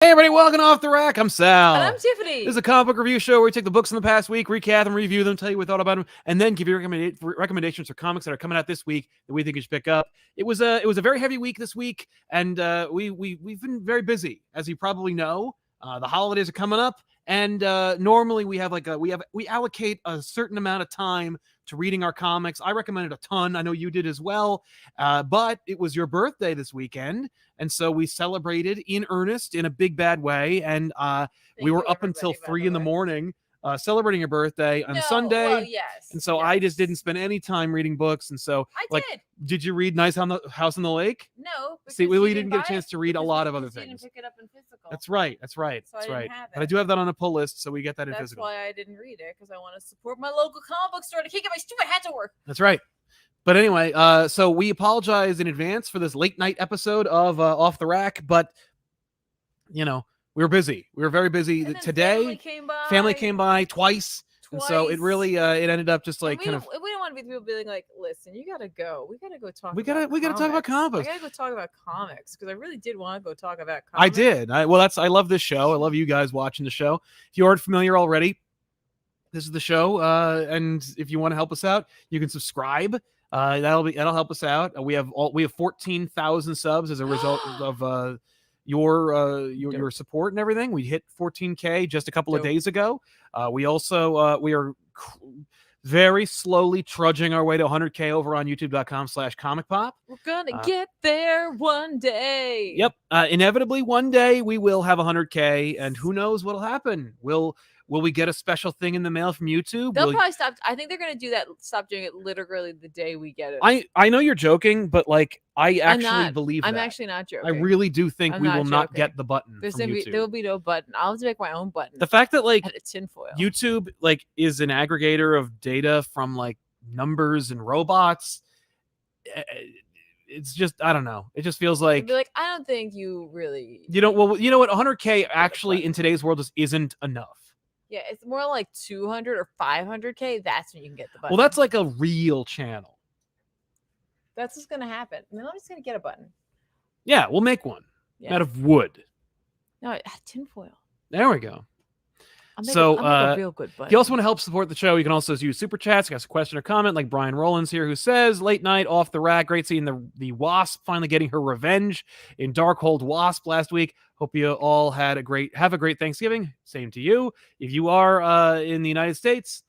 Hey everybody, welcome Off the Rack. I'm Sal. And I'm Tiffany. This is a comic book review show where we take the books from the past week, recap them, review them, tell you what we thought about them, and then give you recommendations for comics that are coming out this week that we think you should pick up. It was a very heavy week this week, and we've been very busy, as you probably know. The holidays are coming up, and normally we allocate a certain amount of time to reading our comics. I recommended a ton. I know you did as well, but it was your birthday this weekend. And so we celebrated in earnest in a big bad way. And we were up until 3 in the morning celebrating your birthday on Sunday. Well, yes. And so I just didn't spend any time reading books. And so I did you read Nice on the House on the Lake? No. See, we didn't get a chance to read a lot of other things. You didn't pick it up in physical. That's right. So I didn't have it. But I do have that on a pull list, so we get that in That's physical. why I didn't read it, because I want to support my local comic book store. I can't get my stupid hat to work. That's right. But anyway, so we apologize in advance for this late night episode of Off the Rack, but you know, we were busy. We were very busy today. Family came by twice. And so it really it ended up just like we don't want to be the people being like, listen, you gotta go. We gotta go talk. We gotta talk about comics. I gotta go talk about comics because I really did want to go talk about comics. I did. I love this show. I love you guys watching the show. If you aren't familiar already, this is the show. And if you want to help us out, you can subscribe. That'll help us out. We have 14,000 subs as a result of your support and everything. We hit 14K just a couple of days ago. We also we are very slowly trudging our way to 100K over on youtube.com/ComicPop. We're gonna get there one day. Yep. Inevitably one day we will have 100K, and who knows what'll happen. Will we get a special thing in the mail from YouTube? They'll probably stop. I think they're going to do that. Stop doing it literally the day we get it. I know you're joking, but like I actually believe I'm that. actually not joking. I really do think we will not get the button. There will be no button. I'll have to make my own button. The fact that like tinfoil. YouTube like is an aggregator of data from like numbers and robots. It's just, I don't know. It just feels like I don't think you really. You know what? 100K actually in today's world just isn't enough. Yeah, it's more like 200 or 500K. That's when you can get the button. Well, that's like a real channel. That's what's going to happen. And then I'm just going to get a button. Yeah, we'll make one out of wood. No, tinfoil. There we go. I'll make a real good button. If you also want to help support the show, you can also use super chats. Got a question or comment like Brian Rollins here, who says, late night off the rack. Great seeing the Wasp finally getting her revenge in Darkhold Wasp last week. Hope you all have a great Thanksgiving. Same to you. If you are in the United States,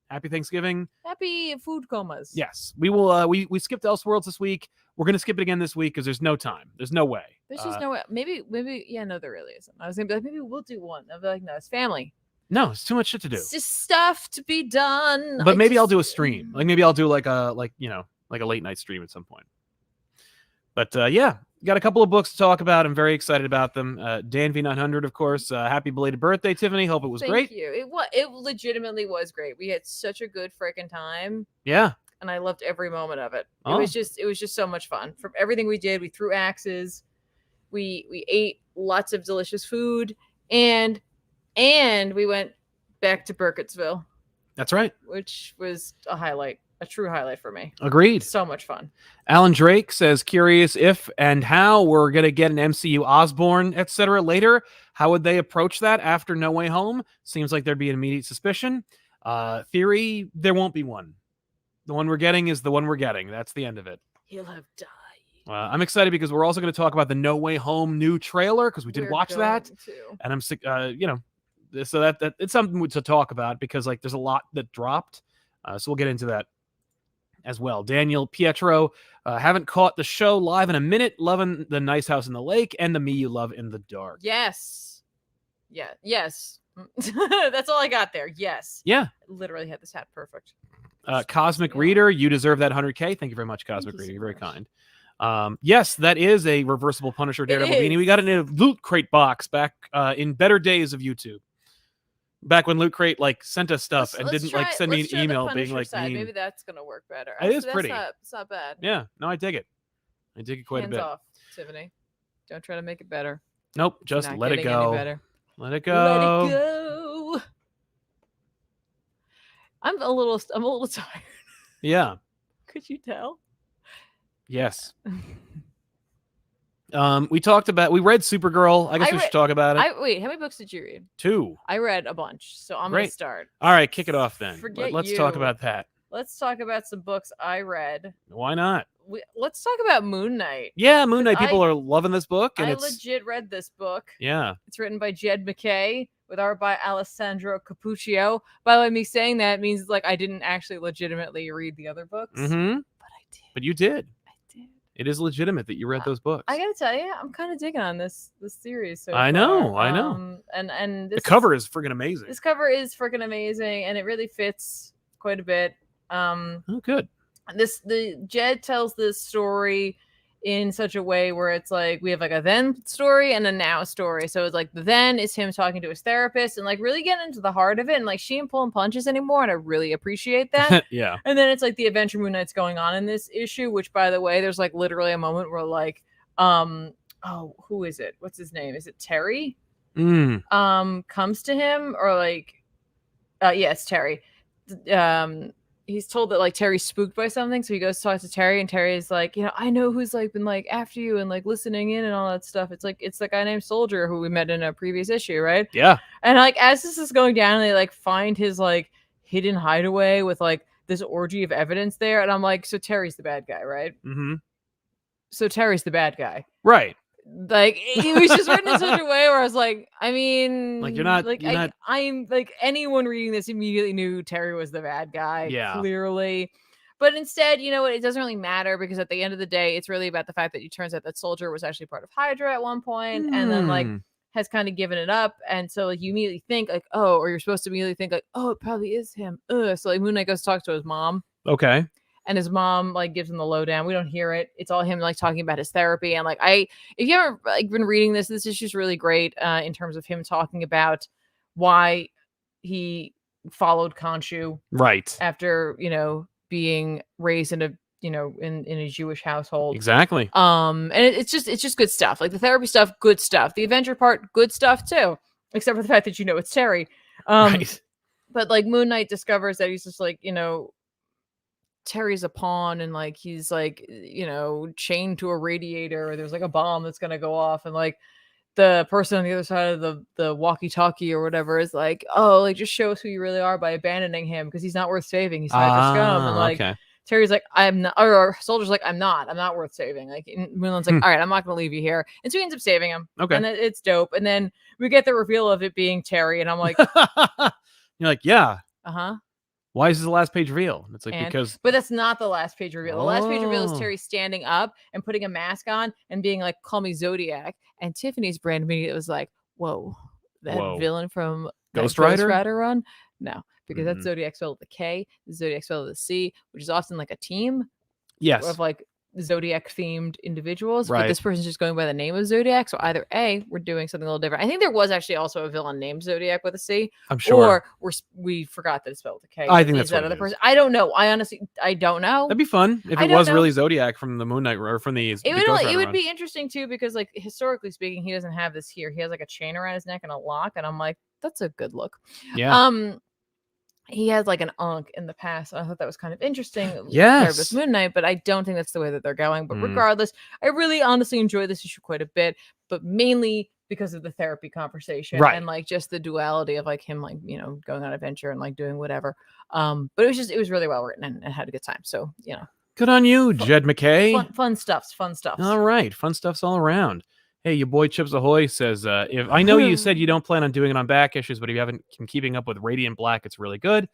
happy Thanksgiving. Happy food comas. Yes, we will. We skipped Elseworlds this week. We're gonna skip it again this week because there's no time. There's no way. There's just no way. Maybe. Yeah, no, there really isn't. I was gonna be like, maybe we'll do one. I'll be like, no, it's family. No, it's too much shit to do. It's just stuff to be done. But maybe I'll do a stream. Like maybe I'll do like a late night stream at some point. But yeah, got a couple of books to talk about. I'm very excited about them. Dan V900, of course. Happy belated birthday, Tiffany. Hope it was great. Thank you. It legitimately was great. We had such a good freaking time. Yeah. And I loved every moment of it. It was just so much fun. From everything we did, we threw axes. We ate lots of delicious food, and we went back to Burkittsville. That's right. Which was a true highlight for me. Agreed. So much fun. Alan Drake says, curious if and how we're going to get an MCU Osborn, etc. later. How would they approach that after No Way Home? Seems like there'd be an immediate suspicion. Theory, there won't be one. The one we're getting is the one we're getting. That's the end of it. He'll have died. I'm excited because we're also going to talk about the No Way Home new trailer because we did watch that. And I'm sick, so that it's something to talk about because like there's a lot that dropped. So we'll get into that as well. Daniel Pietro, haven't caught the show live in a minute. Loving the Nice House in the Lake and the Me You Love in the Dark. Yes. Yeah. Yes. That's all I got there. Yes. Yeah. I literally had this hat perfect. Cosmic Reader, you deserve that 100K. Thank you very much, Cosmic Reader. You're very kind. Yes, that is a reversible Punisher Daredevil beanie. We got it in a Loot Crate box back in better days of YouTube. Back when Loot Crate like sent us stuff and didn't like send me an email being like, maybe that's gonna work better. It is pretty. It's not bad. Yeah, no, I dig it. I dig it quite a bit. Hands off, Tiffany. Don't try to make it better. Nope, just let it go. Let it go. Let it go. I'm a little tired. Yeah. Could you tell? Yes. We read Supergirl. I guess we should talk about it. Wait, how many books did you read? 2. I read a bunch, so I'm going to start. All right, kick it off then. Let's you. talk about that. Let's talk about some books I read. Why not? Let's talk about Moon Knight. Yeah, Moon Knight. People are loving this book. And I legit read this book. Yeah. It's written by Jed McKay with art by Alessandro Capuccio. By the way, me saying that means like I didn't actually legitimately read the other books. Mm-hmm. But I did. But you did. I did. It is legitimate that you read those books. I gotta tell you, I'm kind of digging on this series. So I know. And the cover is freaking amazing. This cover is freaking amazing, and it really fits quite a bit. Oh, good. The Jed tells this story in such a way where it's like we have like a then story and a now story. So it's like the then is him talking to his therapist and like really getting into the heart of it, and like she ain't pulling punches anymore, and I really appreciate that. Yeah. And then it's like the adventure Moon Knight's going on in this issue, which by the way, there's like literally a moment where like who is it? What's his name? Is it Terry? Comes to him, or like it's Terry. He's told that like Terry's spooked by something, so he goes to talk to Terry, and Terry's like, I know who's like been like after you and like listening in and all that stuff. It's the guy named Soldier who we met in a previous issue, right? Yeah. And like as this is going down, they like find his like hidden hideaway with like this orgy of evidence there, and I'm like, so Terry's the bad guy, right? Mm-hmm. So Terry's the bad guy, right? Like it was just written in such a way where I was like, I mean, like I'm like anyone reading this immediately knew Terry was the bad guy, clearly. But instead, you know what? It doesn't really matter because at the end of the day, it's really about the fact that it turns out that Soldier was actually part of Hydra at one point, and then like has kind of given it up, and so like you immediately think like, oh, or you're supposed to immediately think like, oh, it probably is him. So like Moon Knight goes to talk to his mom. Okay. And his mom like gives him the lowdown. We don't hear it. It's all him like talking about his therapy. And like if you haven't like been reading this issue's really great in terms of him talking about why he followed Khonshu right after being raised in a in a Jewish household. Exactly. And it's just good stuff. Like the therapy stuff, good stuff. The adventure part, good stuff too. Except for the fact that it's Terry. Right. But like Moon Knight discovers that he's just like Terry's a pawn, and like he's like chained to a radiator, or there's like a bomb that's gonna go off, and like the person on the other side of the walkie-talkie or whatever is like, oh, like just show us who you really are by abandoning him because he's not worth saving. He's Hydra scum. And like Terry's like, I'm not, or Soldier's like, I'm not worth saving. Like Moonland's like, all right, I'm not gonna leave you here, and so he ends up saving him. Okay. And it's dope. And then we get the reveal of it being Terry, and I'm like, you're like, yeah. Uh-huh. Why is this the last page reveal? It's like but that's not the last page reveal. The last page reveal is Terry standing up and putting a mask on and being like, call me Zodiac. And Tiffany's brand immediately was like, whoa, that villain from Ghost Rider run? No, because that's Zodiac spelled with a K, Zodiac spelled with a C, which is often like a team. Yes. Of like Zodiac themed individuals, right. But this person's just going by the name of Zodiac, so either A, we're doing something a little different. I think there was actually also a villain named Zodiac with a C. I'm sure. Or we forgot that it's spelled with a K. I think that's that other person. I don't know. I don't know. That'd be fun if it was really Zodiac from the Moon Knight or from the it would be interesting too, because like historically speaking, he doesn't have this here. He has like a chain around his neck and a lock, and I'm like, that's a good look. Yeah. He has like an Ankh in the past. I thought that was kind of interesting. Yes. With Moon Knight, but I don't think that's the way that they're going. But regardless, I really honestly enjoy this issue quite a bit, but mainly because of the therapy conversation and like just the duality of like him like going on adventure and like doing whatever. But it was really well written and had a good time. So good on you, Jed McKay. Fun stuff. All right, fun stuff's all around. Hey, your boy Chips Ahoy says, if I know you said you don't plan on doing it on back issues, but if you haven't been keeping up with Radiant Black, it's really good.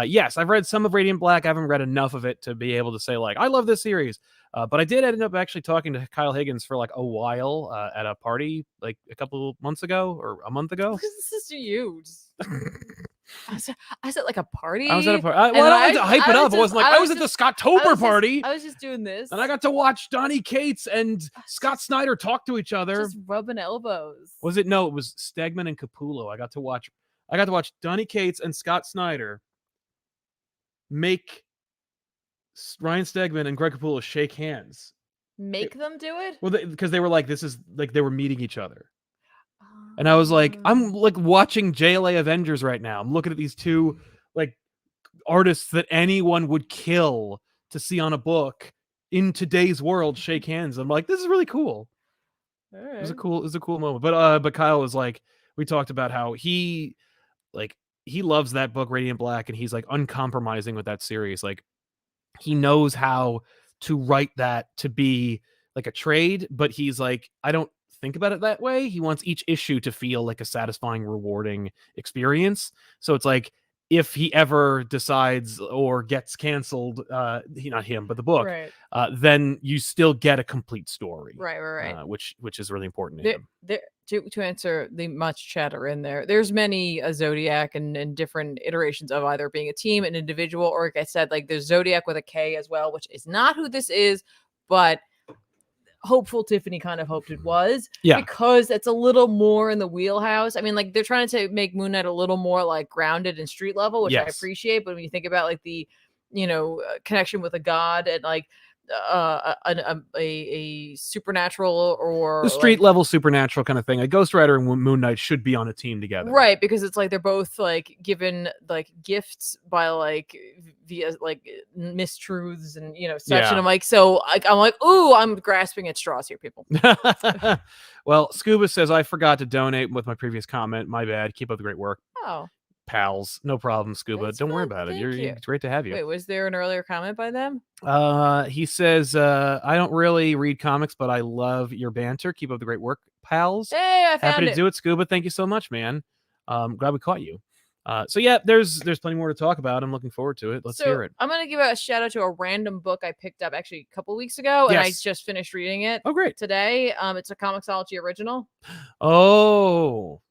Yes, I've read some of Radiant Black. I haven't read enough of it to be able to say, like, I love this series. But I did end up actually talking to Kyle Higgins for like a while at a party like a couple months ago or a month ago. This is huge. I said like a party. I was at a party. Well, I had to hype it up. I wasn't like I was at the Scott-tober party. I was just doing this, and I got to watch Donny Cates and Scott Snyder talk to each other, just rubbing elbows. Was it? No, it was Stegman and Capullo. I got to watch Donny Cates and Scott Snyder make Ryan Stegman and Greg Capullo shake hands. Make them do it? Well, because they were like, this is like they were meeting each other. And I was like, I'm like watching JLA Avengers right now. I'm looking at these two like artists that anyone would kill to see on a book in today's world shake hands. I'm like, this is really cool. It was a cool moment. But Kyle was like, we talked about how he loves that book, Radiant Black, and he's like uncompromising with that series. Like, he knows how to write that to be like a trade, but he's like, I don't think about it that way. He wants each issue to feel like a satisfying, rewarding experience. So it's like, if he ever decides or gets canceled, not him, but the book, Right. then you still get a complete story. Right. Which is really important to him. To answer the much chatter in there, there's many Zodiac and different iterations of either being a team, an individual, or like I said, like there's Zodiac with a K as well, which is not who this is, but hopeful Tiffany kind of hoped it was, because it's a little more in the wheelhouse. I mean, like they're trying to make Moon Knight a little more like grounded and street level, which I appreciate. But when you think about like the, connection with a god and like a supernatural or the street level supernatural kind of thing, a Ghost Rider and Moon Knight should be on a team together, right? Because it's like they're both like given like gifts by like via like mistruths and such, and I'm like, ooh, I'm grasping at straws here, people. Well, Scuba says, I forgot to donate with my previous comment. My bad. Keep up the great work. Oh, pals, no problem, Scuba. Don't worry about it. It's great to have you. Wait, was there an earlier comment by them? He says, I don't really read comics, but I love your banter. Keep up the great work, pals. Hey, I found Happy to do it, Scuba. Thank you so much, man. Glad we caught you. So yeah, there's plenty more to talk about. I'm looking forward to it. Let's hear it. I'm gonna give a shout out to a random book I picked up actually a couple weeks ago, and I just finished reading it. Oh, great. Today. It's a Comixology original. Oh,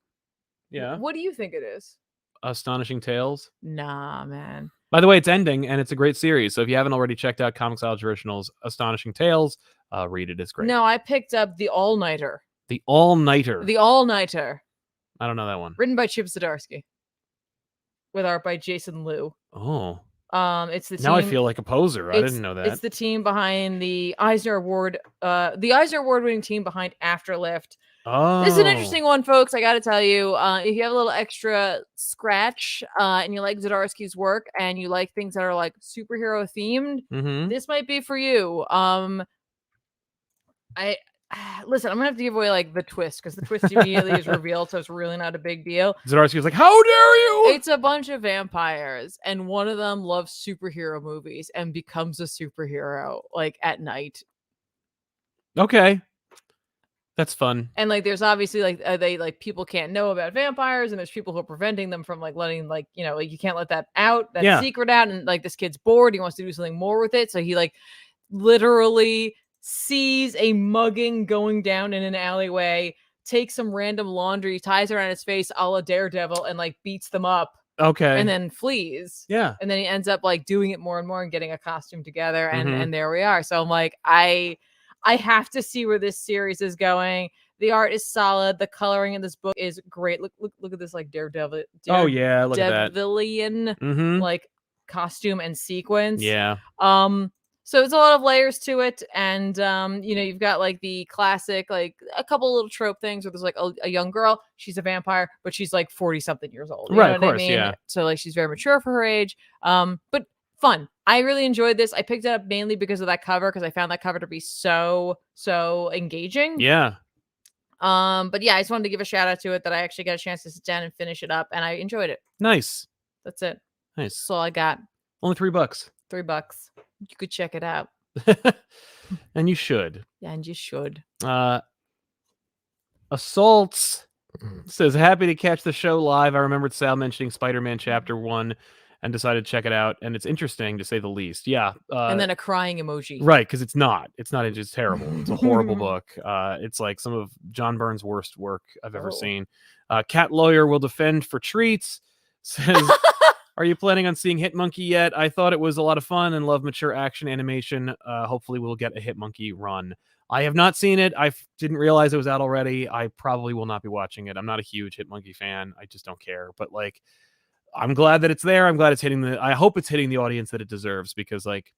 yeah. What do you think it is? Astonishing Tales? Nah, man. By the way, it's ending, and it's a great series. So if you haven't already checked out Comixology Originals, Astonishing Tales, read it. It's great. No, I picked up The All-Nighter. The All-Nighter. The All-Nighter. I don't know that one. Written by Chip Zdarsky. With art by Jason Liu. Oh. It's the team. Now I feel like a poser. I didn't know that. It's the team behind the Eisner Award, winning team behind Afterlift. Oh. This is an interesting one, folks. I got to tell you, if you have a little extra scratch and you like Zdarsky's work and you like things that are like superhero themed, this might be for you. Listen, I'm gonna have to give away like the twist because the twist immediately is revealed, so it's really not a big deal. Zdarsky was like, "How dare you!" It's a bunch of vampires, and one of them loves superhero movies and becomes a superhero like at night. Okay. That's fun. And like there's obviously like they like people can't know about vampires, and there's people who are preventing them from like letting like like you can't let that out, that secret out, and like this kid's bored, he wants to do something more with it, so he like literally sees a mugging going down in an alleyway, takes some random laundry, ties around his face a la Daredevil, and like beats them up. Okay. And then flees. Yeah. And then he ends up like doing it more and more and getting a costume together, and there we are. So I'm like, I have to see where this series is going. The art is solid. The coloring in this book is great. Look at this like Daredevil. Oh yeah, look at that. Devilian like costume and sequence. Yeah. So it's a lot of layers to it, and you've got like the classic, like a couple little trope things where there's like a young girl, she's a vampire, but she's like 40-something years old. You know of course, what I mean? Yeah. So like she's very mature for her age. But fun. I really enjoyed this. I picked it up mainly because of that cover, because I found that cover to be so engaging. Yeah. But yeah, I just wanted to give a shout out to it that I actually got a chance to sit down and finish it up, and I enjoyed it. Nice. That's it. Nice. That's all I got. Only $3. $3. You could check it out. And you should. Yeah, and you should. Assaults says, happy to catch the show live. I remembered Sal mentioning Spider-Man Chapter 1 and decided to check it out, and it's interesting to say the least. Yeah. And then a crying emoji. Right, because it's not. It's just terrible. It's a horrible book. It's like some of John Byrne's worst work I've ever seen. Cat Lawyer will defend for treats. Says, are you planning on seeing Hitmonkey yet? I thought it was a lot of fun and love mature action animation. Hopefully we'll get a Hitmonkey run. I have not seen it. I didn't realize it was out already. I probably will not be watching it. I'm not a huge Hitmonkey fan. I just don't care. But like, I'm glad that it's there. I'm glad it's hitting I hope it's hitting the audience that it deserves, because like,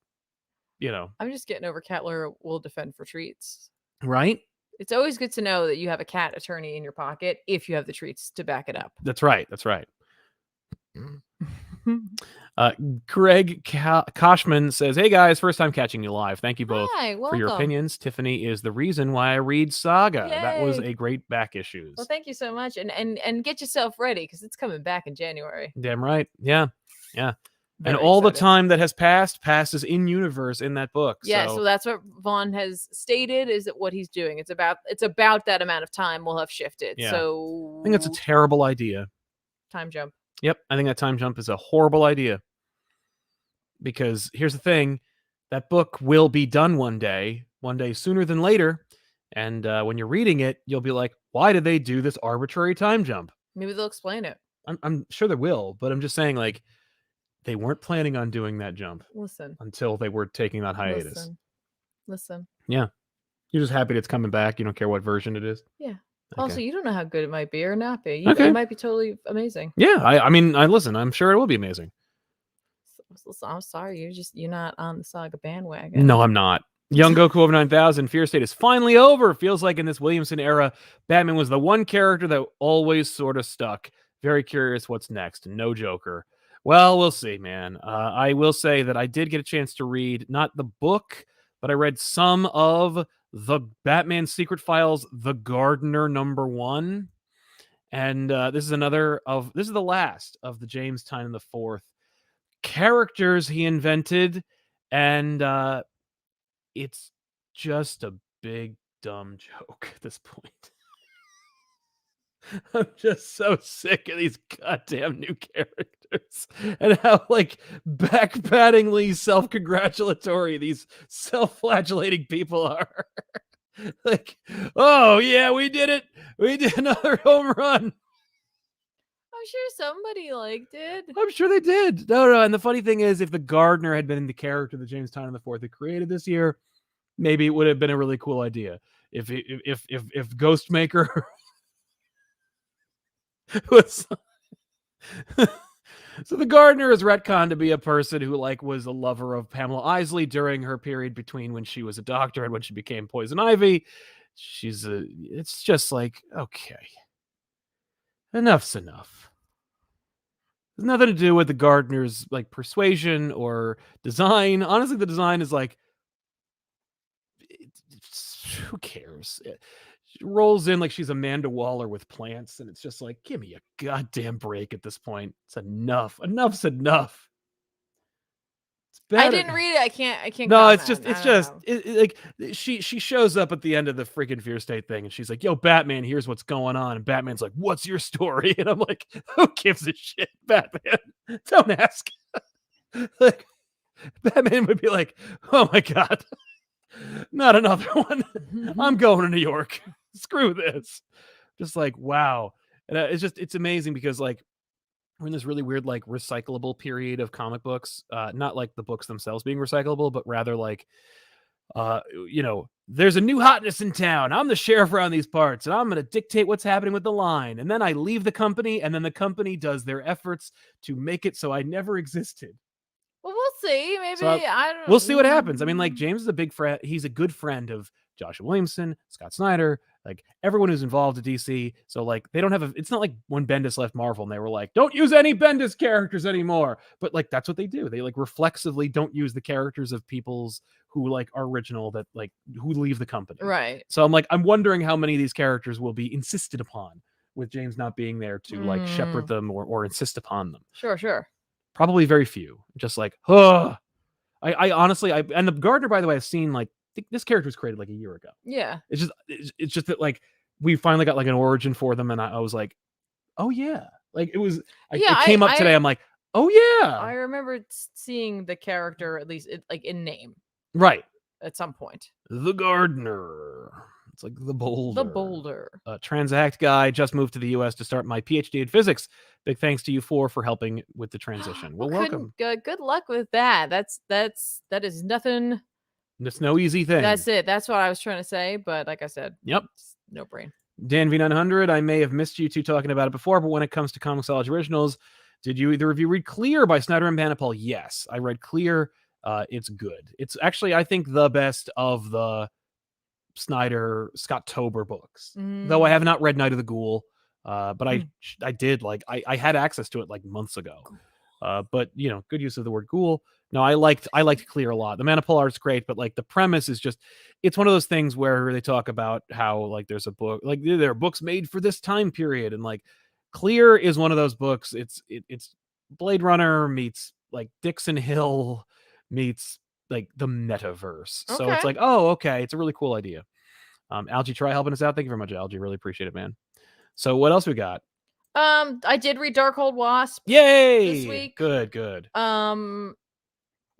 I'm just getting over Cat Lawyer will defend for treats. Right? It's always good to know that you have a cat attorney in your pocket if you have the treats to back it up. That's right. That's right. Greg Koshman says, "Hey guys, first time catching you live. Thank you both for your welcome. opinions. Tiffany is the reason why I read Saga. That was Yay. a great back issues. Well, thank you so much, and get yourself ready because it's coming back in January. Damn right. Yeah. And Very all the excited. time that has passed passes in universe in that book. Yeah, so so that's what Vaughn has stated is that what he's doing. It's about that amount of time will have shifted. Yeah. So I think that's a terrible idea. time jump. Yep, I think that time jump is a horrible idea. Because here's the thing, that book will be done one day sooner than later. And when you're reading it, you'll be like, why did they do this arbitrary time jump? Maybe they'll explain it. I'm sure they will, but I'm just saying, like, they weren't planning on doing that jump. Listen. Until they were taking that hiatus. Listen. Yeah. You're just happy it's coming back. You don't care what version it is. Yeah. Okay. Also, you don't know how good it might be or not be. Okay. It might be totally amazing. Yeah, I mean, listen, I'm sure it will be amazing. I'm sorry, you're not on the Saga bandwagon. No, I'm not. Young Goku over 9000, Fear State is finally over. Feels like in this Williamson era, Batman was the one character that always sort of stuck. Very curious what's next. No Joker. Well, we'll see, man. I will say that I did get a chance to read, not the book, but I read some of the Batman Secret Files, The Gardener #1. And this is the last of the James Tynion IV characters he invented, and it's just a big dumb joke at this point. I'm just so sick of these goddamn new characters and how like backpattingly self-congratulatory these self-flagellating people are. Like, oh yeah, we did it. We did another home run. I'm sure somebody liked it. I'm sure they did. No. And the funny thing is, if the Gardener had been the character that James Tynion IV had created this year, maybe it would have been a really cool idea. If Ghostmaker was so the Gardener is retconned to be a person who like was a lover of Pamela Isley during her period between when she was a doctor and when she became Poison Ivy. It's just like, okay, enough's enough. There's nothing to do with the Gardener's like persuasion or design. Honestly, the design is like, who cares? She rolls in like she's Amanda Waller with plants, and it's just like, give me a goddamn break at this point. It's enough. Enough's enough. It's better. I didn't read it. I can't. No, comment. it's just like she shows up at the end of the freaking Fear State thing, and she's like, "Yo, Batman, here's what's going on." And Batman's like, "What's your story?" And I'm like, "Who gives a shit, Batman? Don't ask." Like, Batman would be like, "Oh my god, not another one. I'm going to New York. Screw this." Just like, wow. And it's amazing because like we're in this really weird like recyclable period of comic books. Not like the books themselves being recyclable, but rather like there's a new hotness in town. I'm the sheriff around these parts, and I'm going to dictate what's happening with the line. And then I leave the company, and then the company does their efforts to make it so I never existed. Well, we'll see. Maybe So I don't. We'll see what happens. I mean, like James is a big friend. He's a good friend of Joshua Williamson, Scott Snyder, like everyone who's involved at DC. So like they don't have it's not like when Bendis left Marvel and they were like, don't use any Bendis characters anymore. But like that's what they do. They like reflexively don't use the characters of people's who like are original that like who leave the company. Right. So I'm wondering how many of these characters will be insisted upon with James not being there to like shepherd them or insist upon them. Sure. Probably very few. Just like, oh. I honestly, and the Gardener, by the way, I've seen like this character was created like a year ago. Yeah. It's just that like we finally got like an origin for them, and I was like, oh yeah, like it came up today. I'm like, oh yeah. I remember seeing the character at least like in name, right, at some point. The Gardener. It's like the Boulder. The Boulder. Transact guy, just moved to the U.S. to start my PhD in physics. Big thanks to you for helping with the transition. Well, welcome. Good luck with that. That is nothing. It's no easy thing. That's it. That's what I was trying to say. But like I said, yep, no brain. Dan V900. I may have missed you two talking about it before, but when it comes to Comixology Originals, did you either of you read Clear by Snyder and Banipal? Yes, I read Clear. It's good. It's actually, I think, the best of the Snyder Scott Tober books. Though I have not read Night of the Ghoul, but I did like I had access to it like months ago. But you know, good use of the word ghoul. No, I liked Clear a lot. The Man of Polar art's great, but like the premise is just, it's one of those things where they talk about how like there's a book, like there are books made for this time period, and like Clear is one of those books. It's Blade Runner meets like Dixon Hill meets like the metaverse. So it's Okay. like, oh, okay, it's a really cool idea. Algie, try helping us out. Thank you very much, Algie. Really appreciate it, man. So what else we got? I did read Darkhold Wasp. Yay! This week. Good.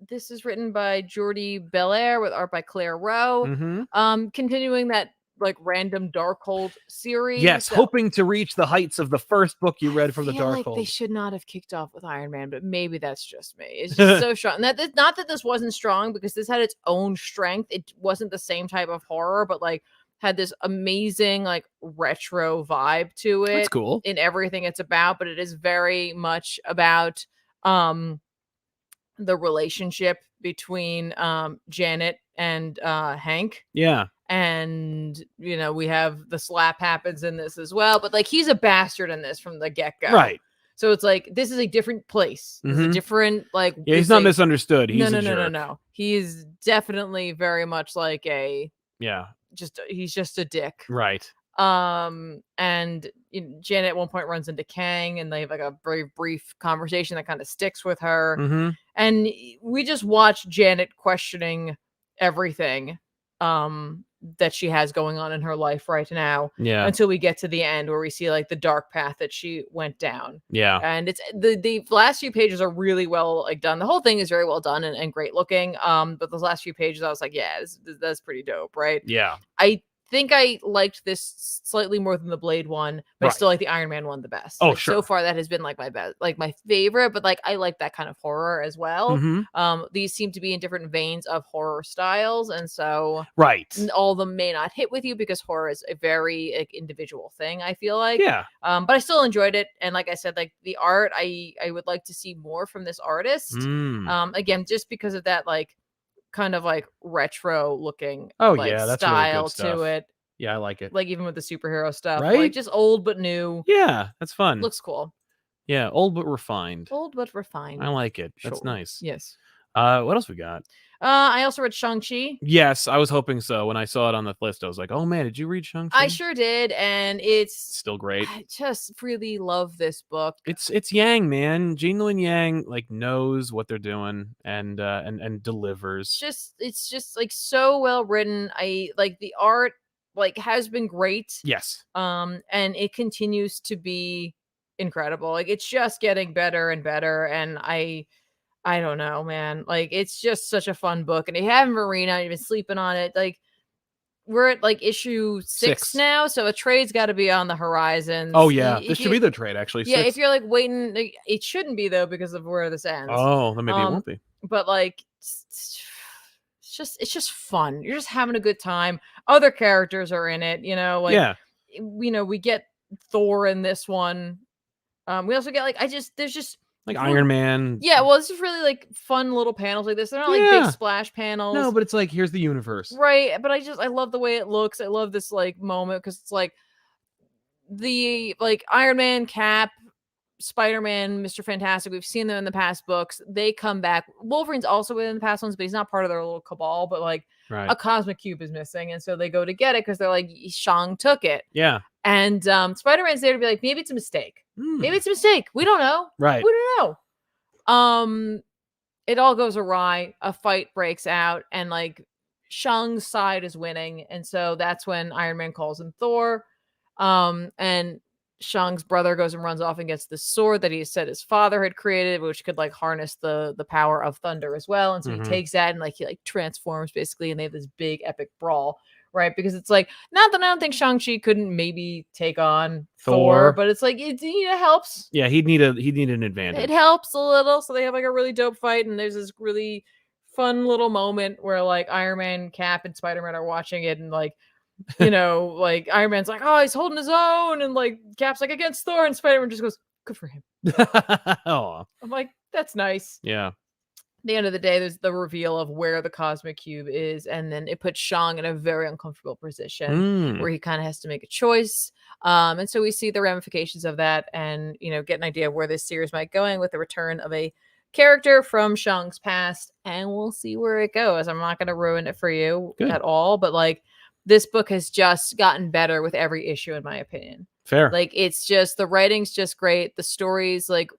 This is written by Jordi Belair with art by Claire Rowe. Mm-hmm. Continuing that like random Darkhold series. Yes, hoping to reach the heights of the first book you read from the Darkhold. Like they should not have kicked off with Iron Man, but maybe that's just me. It's just so strong. Not that this wasn't strong, because this had its own strength. It wasn't the same type of horror, but like had this amazing like retro vibe to it. That's cool. In everything it's about, but it is very much about the relationship between Janet and Hank. Yeah. And you know, we have the slap happens in this as well, but like he's a bastard in this from the get-go. Right. So it's like this is a different place. This is a different like he's not misunderstood. He's no. He's definitely very much like a he's just a dick. Right. And you know, Janet at one point runs into Kang, and they have like a very brief conversation that kind of sticks with her. And we just watch Janet questioning everything that she has going on in her life right now, until we get to the end where we see like the dark path that she went down. And it's the last few pages are really well like done. The whole thing is very well done and great looking, but those last few pages I was like, yeah, that's pretty dope, right? I think I liked this slightly more than the Blade one, but I still like the Iron Man one the best. Oh, like, sure. So far that has been like my best, like my favorite, but like I like that kind of horror as well. These seem to be in different veins of horror styles, and so all of them may not hit with you because horror is a very like individual thing, I feel like. But I still enjoyed it, and like I said, like the art, I would like to see more from this artist. Again, just because of that like kind of like retro looking that's style really to it. Yeah, I like it. Like even with the superhero stuff, right? Like just old but new. Yeah, that's fun. Looks cool. Yeah, old but refined. Old but refined. I like it. That's nice. Yes. What else we got? I also read Shang-Chi. Yes, I was hoping so. When I saw it on the list, I was like, oh man, did you read Shang-Chi? I sure did, and it's still great. I just really love this book. It's Yang, man. Jinlin Yang like knows what they're doing and delivers. It's just like so well written. I like the art like has been great. Yes. And it continues to be incredible. Like it's just getting better and better, and I don't know, man. Like it's just such a fun book, and I haven't Marina. You've been sleeping on it. Like we're at like issue 6 now, so a trade's got to be on the horizon. Oh yeah, this should be the trade actually. Yeah, 6. If you're like waiting, like, it shouldn't be though because of where this ends. Oh, then maybe it won't be. But like, it's just fun. You're just having a good time. Other characters are in it, you know. Like, you know, we get Thor in this one. We also get like there's just. Like Iron Man. Yeah, well, it's just really like fun little panels like this. They're not like big splash panels. No, but it's like, here's the universe. Right. But I love the way it looks. I love this like moment because it's like the like Iron Man, Cap, Spider-Man, Mr. Fantastic. We've seen them in the past books. They come back. Wolverine's also in the past ones, but he's not part of their little cabal. But like a cosmic cube is missing. And so they go to get it because they're like, Shang took it. Yeah. And Spider-Man's there to be like, maybe it's a mistake. Maybe it's a mistake. We don't know. Right. We don't know. It all goes awry. A fight breaks out, and like Shang's side is winning. And so that's when Iron Man calls him Thor. And Shang's brother goes and runs off and gets the sword that he said his father had created, which could like harness the power of thunder as well. And so he takes that and like he like transforms basically, and they have this big epic brawl. Right, because it's like not that I don't think Shang-Chi couldn't maybe take on Thor, but it's like it helps. Yeah, he'd need an advantage. It helps a little, so they have like a really dope fight, and there's this really fun little moment where like Iron Man, Cap, and Spider-Man are watching it, and like you know, like Iron Man's like, oh, he's holding his own, and like Cap's like against Thor, and Spider-Man just goes, good for him. Oh, I'm like, that's nice. Yeah. the end of the day, there's the reveal of where the cosmic cube is, and then it puts Shang in a very uncomfortable position where he kind of has to make a choice. And so we see the ramifications of that, and get an idea of where this series might go with the return of a character from Shang's past, and we'll see where it goes. I'm not going to ruin it for you at all, but like this book has just gotten better with every issue, in my opinion. Fair. Like it's just the writing's just great. The story's like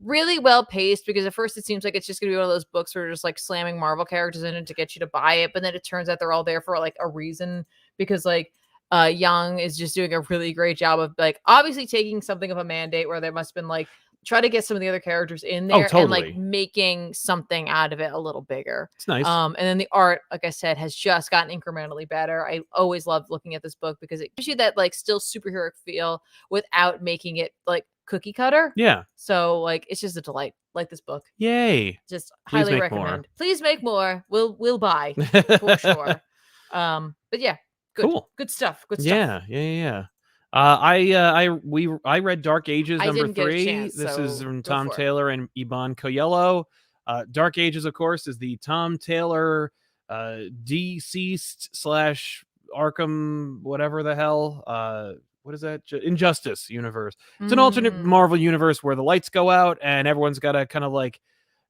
really well paced, because at first it seems like it's just gonna be one of those books where just like slamming Marvel characters in it to get you to buy it, but then it turns out they're all there for like a reason, because like Young is just doing a really great job of like obviously taking something of a mandate where there must have been like try to get some of the other characters in there and like making something out of it a little bigger. It's nice. And then the art, like I said, has just gotten incrementally better. I always love looking at this book because it gives you that like still superhero feel without making it like cookie cutter. Yeah. So like it's just a delight. Like this book. Yay. Just highly recommend. More. Please make more. We'll buy for sure. But yeah, good. Cool. Good stuff. Good stuff. Yeah. I read Dark Ages #3. Chance, this so is from Tom Taylor and Iban Coelho. Dark Ages, of course, is the Tom Taylor deceased / Arkham whatever the hell what is that? Injustice universe. It's an alternate Marvel universe where the lights go out and everyone's got to kind of like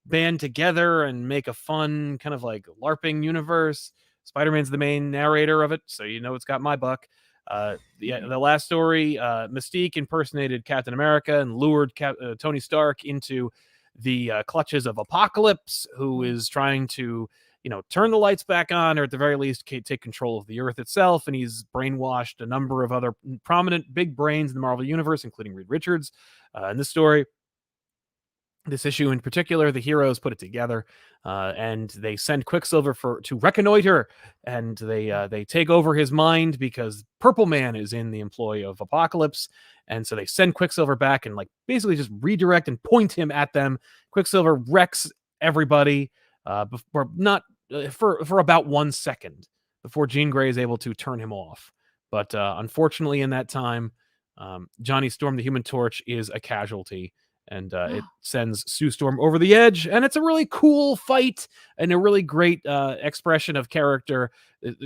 band together and make a fun kind of like LARPing universe. Spider-Man's the main narrator of it, so it's got my buck. The last story, Mystique impersonated Captain America and lured Tony Stark into the clutches of Apocalypse, who is trying to turn the lights back on, or at the very least take control of the Earth itself. And he's brainwashed a number of other prominent big brains in the Marvel Universe, including Reed Richards. In this story, this issue in particular, the heroes put it together, and they send Quicksilver to reconnoiter, and they take over his mind because Purple Man is in the employ of Apocalypse, and so they send Quicksilver back and like basically just redirect and point him at them. Quicksilver wrecks everybody for about 1 second before Jean Grey is able to turn him off. But unfortunately, in that time, Johnny Storm, the Human Torch, is a casualty. And it sends Sue Storm over the edge, and it's a really cool fight and a really great expression of character.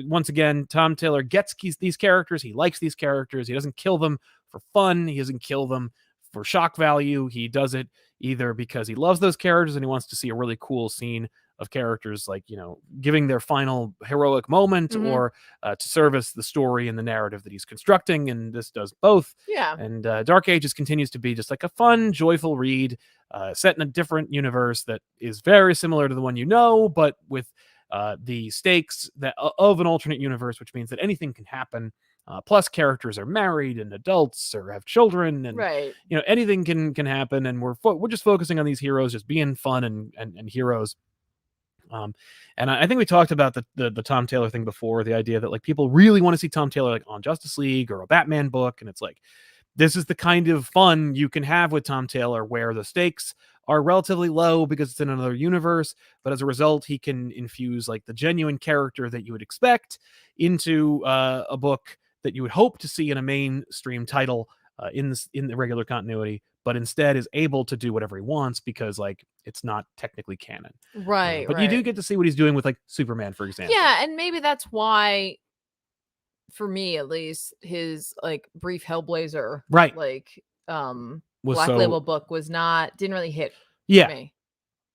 Once again, Tom Taylor gets these characters. He likes these characters. He doesn't kill them for fun. He doesn't kill them for shock value. He does it either because he loves those characters and he wants to see a really cool scene of characters like giving their final heroic moment, or to service the story and the narrative that he's constructing, and this does both. And Dark Ages continues to be just like a fun, joyful read, set in a different universe that is very similar to the one but with the stakes of an alternate universe, which means that anything can happen. Plus characters are married and adults or have children, and anything can happen, and we're just focusing on these heroes just being fun and heroes. And I think we talked about the Tom Taylor thing before, the idea that like people really want to see Tom Taylor like on Justice League or a Batman book, and it's like this is the kind of fun you can have with Tom Taylor where the stakes are relatively low because it's in another universe, but as a result he can infuse like the genuine character that you would expect into a book that you would hope to see in a mainstream title in the regular continuity, but instead is able to do whatever he wants because like it's not technically canon. But you do get to see what he's doing with like Superman, for example. Yeah, and maybe that's why, for me at least, his like brief Hellblazer like Black Label book didn't really hit for me.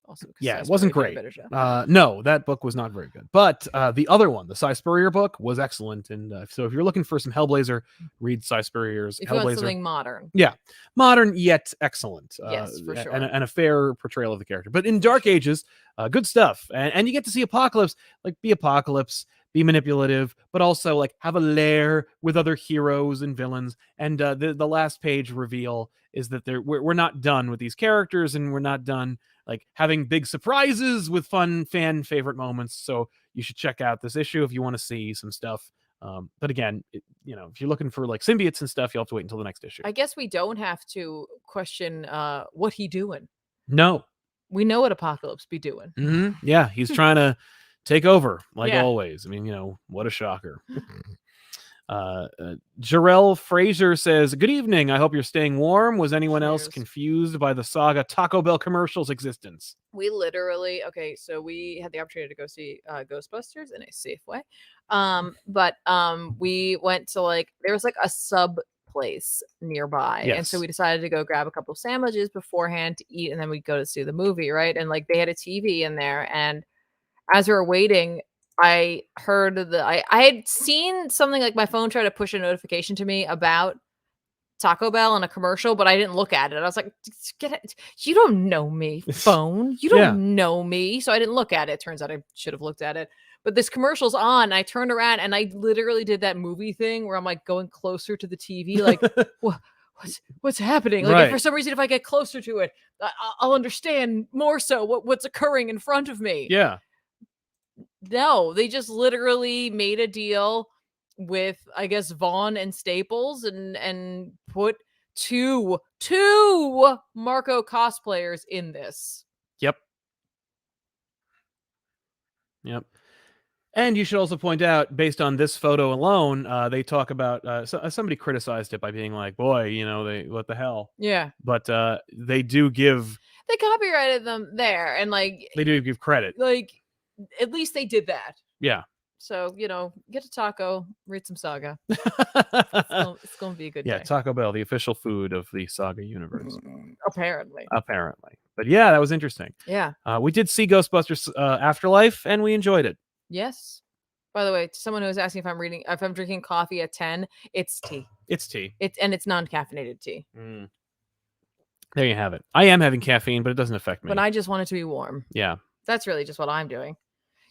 Also, it wasn't great. No, that book was not very good. But the other one, the Cy Spurrier book, was excellent. And so if you're looking for some Hellblazer, read Cy Spurrier's if Hellblazer. You want something modern. Yeah, modern yet excellent. Yes, for sure. And a fair portrayal of the character. But in Dark Ages, good stuff. And you get to see Apocalypse, like be Apocalypse, be manipulative, but also like have a lair with other heroes and villains. And the last page reveal is that we're not done with these characters, and we're not done like having big surprises with fun fan favorite moments. So you should check out this issue if you want to see some stuff. But again, if you're looking for like symbiotes and stuff, you'll have to wait until the next issue. I guess we don't have to question what he doing. No, we know what Apocalypse be doing. Yeah, he's trying to take over like always. I mean, what a shocker. Jarrell Fraser says, "Good evening. I hope you're staying warm. Was anyone else Cheers. confused by the Saga Taco Bell commercial's existence?" We literally so we had the opportunity to go see Ghostbusters in a safe way. But we went to there was a sub place nearby. And so Yes. we decided to go grab a couple sandwiches beforehand to eat, and then we'd go to see the movie, right? And they had a TV in there, and as we were waiting, I heard I had seen something my phone tried to push a notification to me about Taco Bell in a commercial, but I didn't look at it. I was like, "Get it! You don't know me, phone. You don't know me." So I didn't look at it. Turns out I should have looked at it. But this commercial's on. And I turned around and I literally did that movie thing where I'm going closer to the TV, what's happening? If for some reason, if I get closer to it, I'll understand more so what's occurring in front of me. Yeah. No, they just literally made a deal with, I guess, Vaughn and Staples and put two Marco cosplayers in this. Yep. And you should also point out, based on this photo alone, they talk about somebody criticized it by being like, "Boy, what the hell?" Yeah. But they do give They copyrighted them there, and they do give credit. At least they did that. Yeah. So, get a taco, read some Saga. It's going to be a good day. Yeah, Taco Bell, the official food of the Saga universe. Apparently. But yeah, that was interesting. Yeah. We did see Ghostbusters Afterlife, and we enjoyed it. Yes. By the way, to someone who was asking if I'm drinking coffee at 10, it's tea. It's tea. It's non-caffeinated tea. There you have it. I am having caffeine, but it doesn't affect me. But I just want it to be warm. Yeah. That's really just what I'm doing.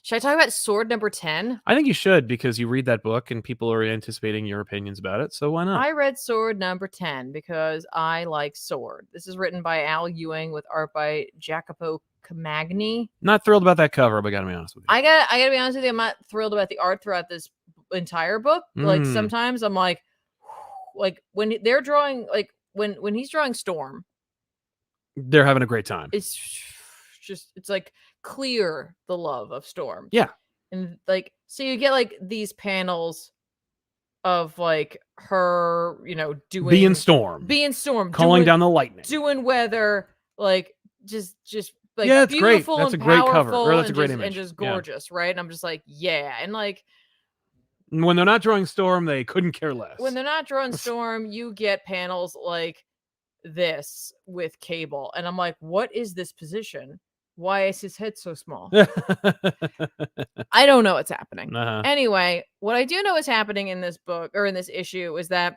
Should I talk about Sword number 10? I think you should, because you read that book and people are anticipating your opinions about it. So why not? I read Sword number 10 because I like Sword. This is written by Al Ewing with art by Jacopo Camagni. Not thrilled about that cover, but I gotta be honest with you. I gotta be honest with you. I'm not thrilled about the art throughout this entire book. Sometimes I'm when they're drawing, when he's drawing Storm, they're having a great time. It's clear the love of Storm. Yeah. And so you get these panels of her, doing being Storm, calling down the lightning, doing weather, just yeah, it's great. That's a great cover, or that's a great image, and just gorgeous, right? And I'm just yeah, and when they're not drawing Storm, they couldn't care less. When they're not drawing Storm, you get panels like this with Cable, and I'm like, what is this position? Why is his head so small? I don't know what's happening. Anyway, what I do know is happening in this book, or in this issue, is that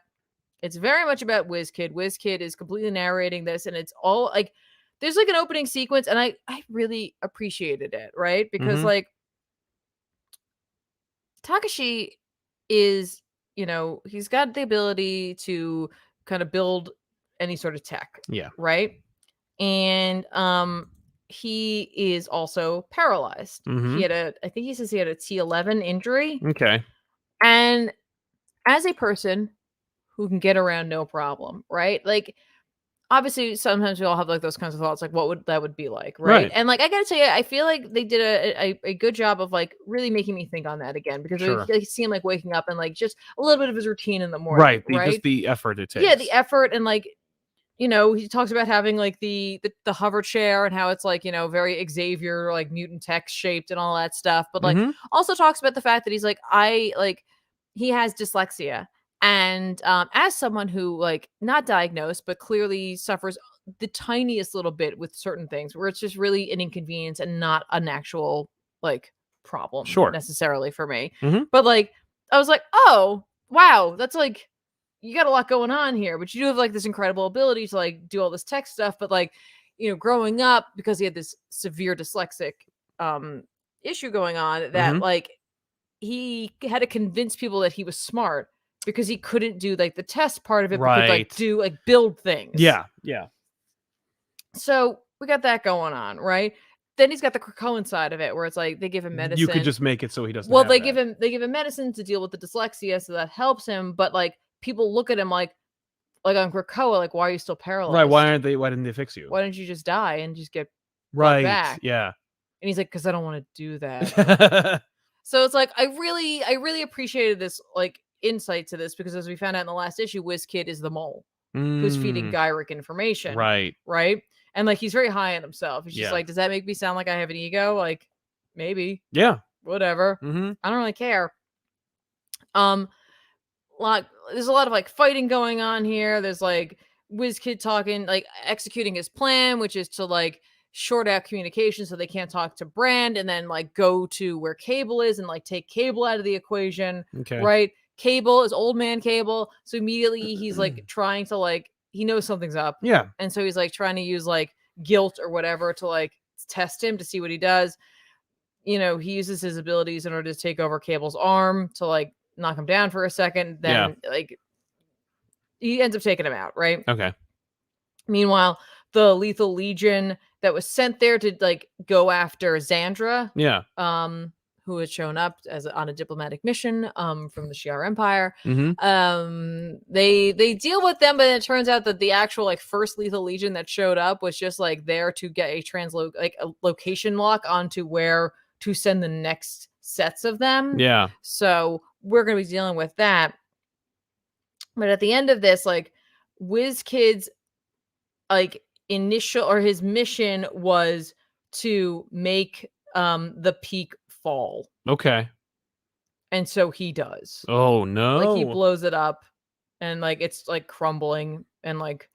it's very much about WizKid. WizKid is completely narrating this, and it's all there's an opening sequence, and I really appreciated it, right? Because Takashi is, he's got the ability to kind of build any sort of tech. Yeah. Right. And he is also paralyzed. He had I think he says he had a T11 injury. Okay. And as a person who can get around no problem, right? Obviously sometimes we all have those kinds of thoughts, what would that be like, right? And I gotta tell you, I feel like they did a good job of really making me think on that again, because I see him waking up and just a little bit of his routine in the morning, right? Just the effort it takes. Yeah, the effort, and he talks about having the hover chair and how it's very Xavier mutant tech shaped and all that stuff, but also talks about the fact that he's he has dyslexia. And as someone who not diagnosed, but clearly suffers the tiniest little bit with certain things where it's just really an inconvenience and not an actual problem necessarily for me. But I was oh, wow, that's you got a lot going on here, but you do have this incredible ability to do all this tech stuff. But growing up, because he had this severe dyslexic issue going on, that he had to convince people that he was smart, because he couldn't do the test part of it, but could do build things. Yeah. So we got that going on, right? Then he's got the Krakoan side of it, where it's they give him medicine. You could just make it so he doesn't. Well, they give him medicine to deal with the dyslexia, so that helps him. But people look at him on Krakoa, why are you still paralyzed? Right? Why didn't they fix you? Why didn't you just die and just get back? Yeah. And he's because I don't want to do that. So it's I really appreciated this insight to this because as we found out in the last issue, WizKid is the mole who's feeding Gyrick information. Right. And like he's very high on himself. He's just Yeah. like, does that make me sound like I have an ego? Like, maybe. Yeah. Whatever. I don't really care. There's a lot of like fighting going on here. There's like WizKid talking, like executing his plan, which is to like short out communication so they can't talk to Brand, and then like go to where Cable is and like take Cable out of the equation. Okay. Right? Cable is old man Cable, so immediately he's like trying to like, he knows something's up. Yeah. And so he's like trying to use like guilt or whatever to like test him to see what he does. You know, he uses his abilities in order to take over Cable's arm to like knock him down for a second. Then like he ends up taking him out, right? Okay. Meanwhile, the Lethal Legion that was sent there to like go after Xandra, who had shown up as on a diplomatic mission from the Shi'ar Empire. They deal with them, but it turns out that the actual like first Lethal Legion that showed up was just like there to get a location lock onto where to send the next sets of them. Yeah. So we're going to be dealing with that. But at the end of this, like WizKid's like initial or his mission was to make the peak fall. Okay. And so he does. Oh no. Like he blows it up and like it's like crumbling and like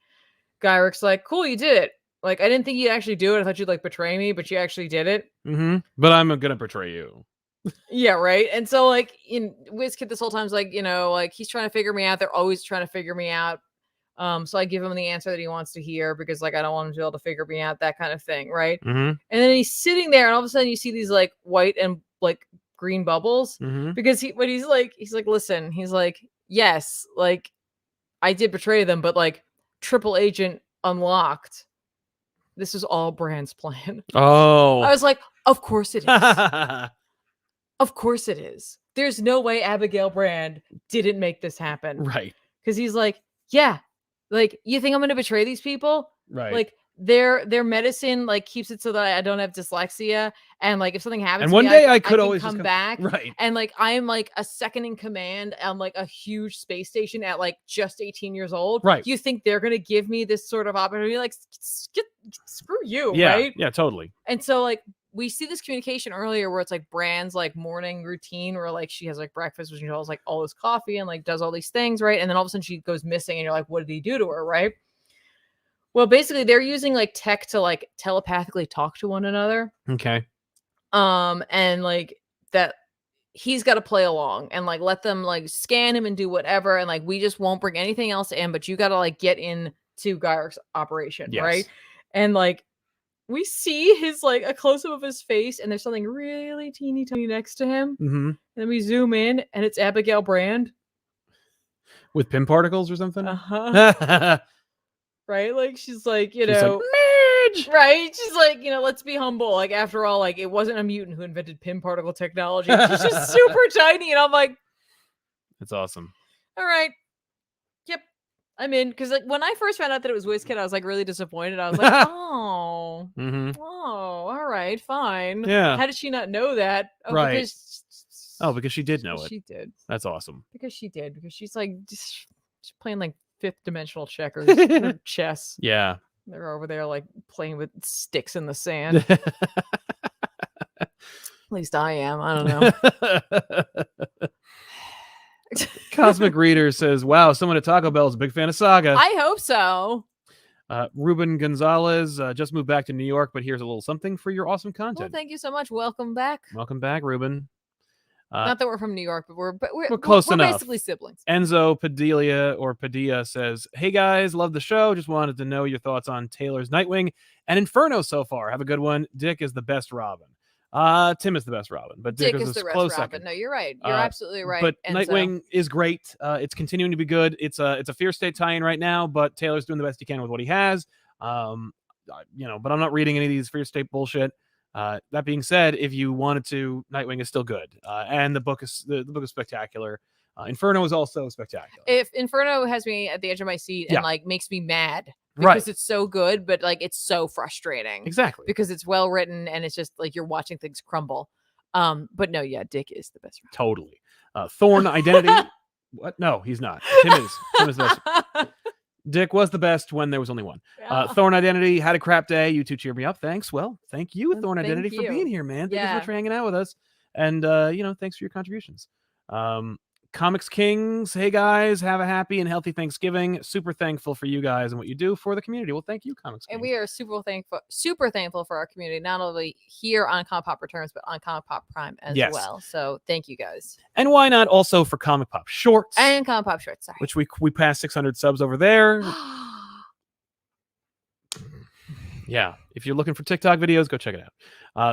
Gyrick's like, cool, you did it. Like I didn't think you'd actually do it. I thought you'd like betray me, but you actually did it. But I'm gonna betray you. Yeah, right. And so like in WizKid this whole time's like, you know, like he's trying to figure me out. They're always trying to figure me out. So I give him the answer that he wants to hear because like I don't want him to be able to figure me out, that kind of thing, right? And then he's sitting there, and all of a sudden you see these like white and like green bubbles because he's like, listen, he's like, yes, like I did betray them, but like Triple Agent unlocked. This is all Brand's plan. Oh, I was like, of course it is. Of course it is. There's no way Abigail Brand didn't make this happen, right? Because he's like, yeah. Like, you think I'm going to betray these people? Right. Like, their medicine, like, keeps it so that I don't have dyslexia. And, like, if something happens and to one me, day I could can always come just back. Right. And, like, I am, like, a second in command on, like, a huge space station at, like, just 18 years old. Right. You think they're going to give me this sort of opportunity? Like, screw you, yeah, right? Yeah, totally. And so, like, we see this communication earlier where it's like Brand's like morning routine where like she has like breakfast, which involves like all this coffee and like does all these things, right? And then all of a sudden she goes missing and you're like, what did he do to her, right? Well, basically they're using like tech to like telepathically talk to one another. Okay. And like that he's got to play along and like let them like scan him and do whatever. And like we just won't bring anything else in, but you got to like get into Gyrick's operation, right? And like we see his like a close-up of his face and there's something really teeny tiny next to him. And then we zoom in and it's Abigail Brand with pin particles or something. Right, like she's like, you she's know, like, right, she's like, you know, let's be humble, like after all, like it wasn't a mutant who invented pin particle technology. She's just super tiny. And I'm like, that's awesome. All right, yep, I'm in. Because like when I first found out that it was WizKid, I was like really disappointed. I was like, oh, all right, fine. Yeah. How did she not know that? Oh, right. Because she did know it. She did. That's awesome. Because she did. Because she's like just playing like fifth dimensional checkers or chess. Yeah. They're over there like playing with sticks in the sand. At least I am. I don't know. Cosmic Reader says, wow, someone at Taco Bell is a big fan of Saga. I hope so. Ruben Gonzalez just moved back to New York, but here's a little something for your awesome content. Well, thank you so much. Welcome back. Welcome back, Ruben. Not that we're from New York, but we're close enough. We're basically siblings. Enzo Padilla says, hey guys, love the show. Just wanted to know your thoughts on Taylor's Nightwing and Inferno so far. Have a good one. Dick is the best Robin. Tim is the best Robin, but Dick is the close second. Robin. No, you're right. You're absolutely right. But Enzo. Nightwing is great. It's continuing to be good. It's a Fear State tie-in right now, but Taylor's doing the best he can with what he has. But I'm not reading any of these Fear State bullshit. That being said, if you wanted to, Nightwing is still good, and the book is spectacular. Inferno is also spectacular. If Inferno has me at the edge of my seat and like makes me mad because it's so good, but like it's so frustrating. Exactly, because it's well written and it's just like you're watching things crumble. But no, yeah, Dick is the best. Totally. Thorn Identity. What? No, he's not. Tim is. Tim is the best. Dick was the best when there was only one. Yeah. Thorn Identity had a crap day. You two cheered me up. Thanks. Well, thank you, Thorn Thank Identity, for you. being here, man. Thank you so Yeah. much for hanging out with us. And, thanks for your contributions. Comics Kings, hey guys, have a happy and healthy Thanksgiving. Super thankful for you guys and what you do for the community. Well, thank you, Comics Kings. And we are super thankful for our community, not only here on ComicPop Returns, but on ComicPop Prime as well. So thank you guys. And why not also for ComicPop Shorts? And ComicPop Shorts, sorry. Which we passed 600 subs over there. Yeah, if you're looking for TikTok videos, go check it out.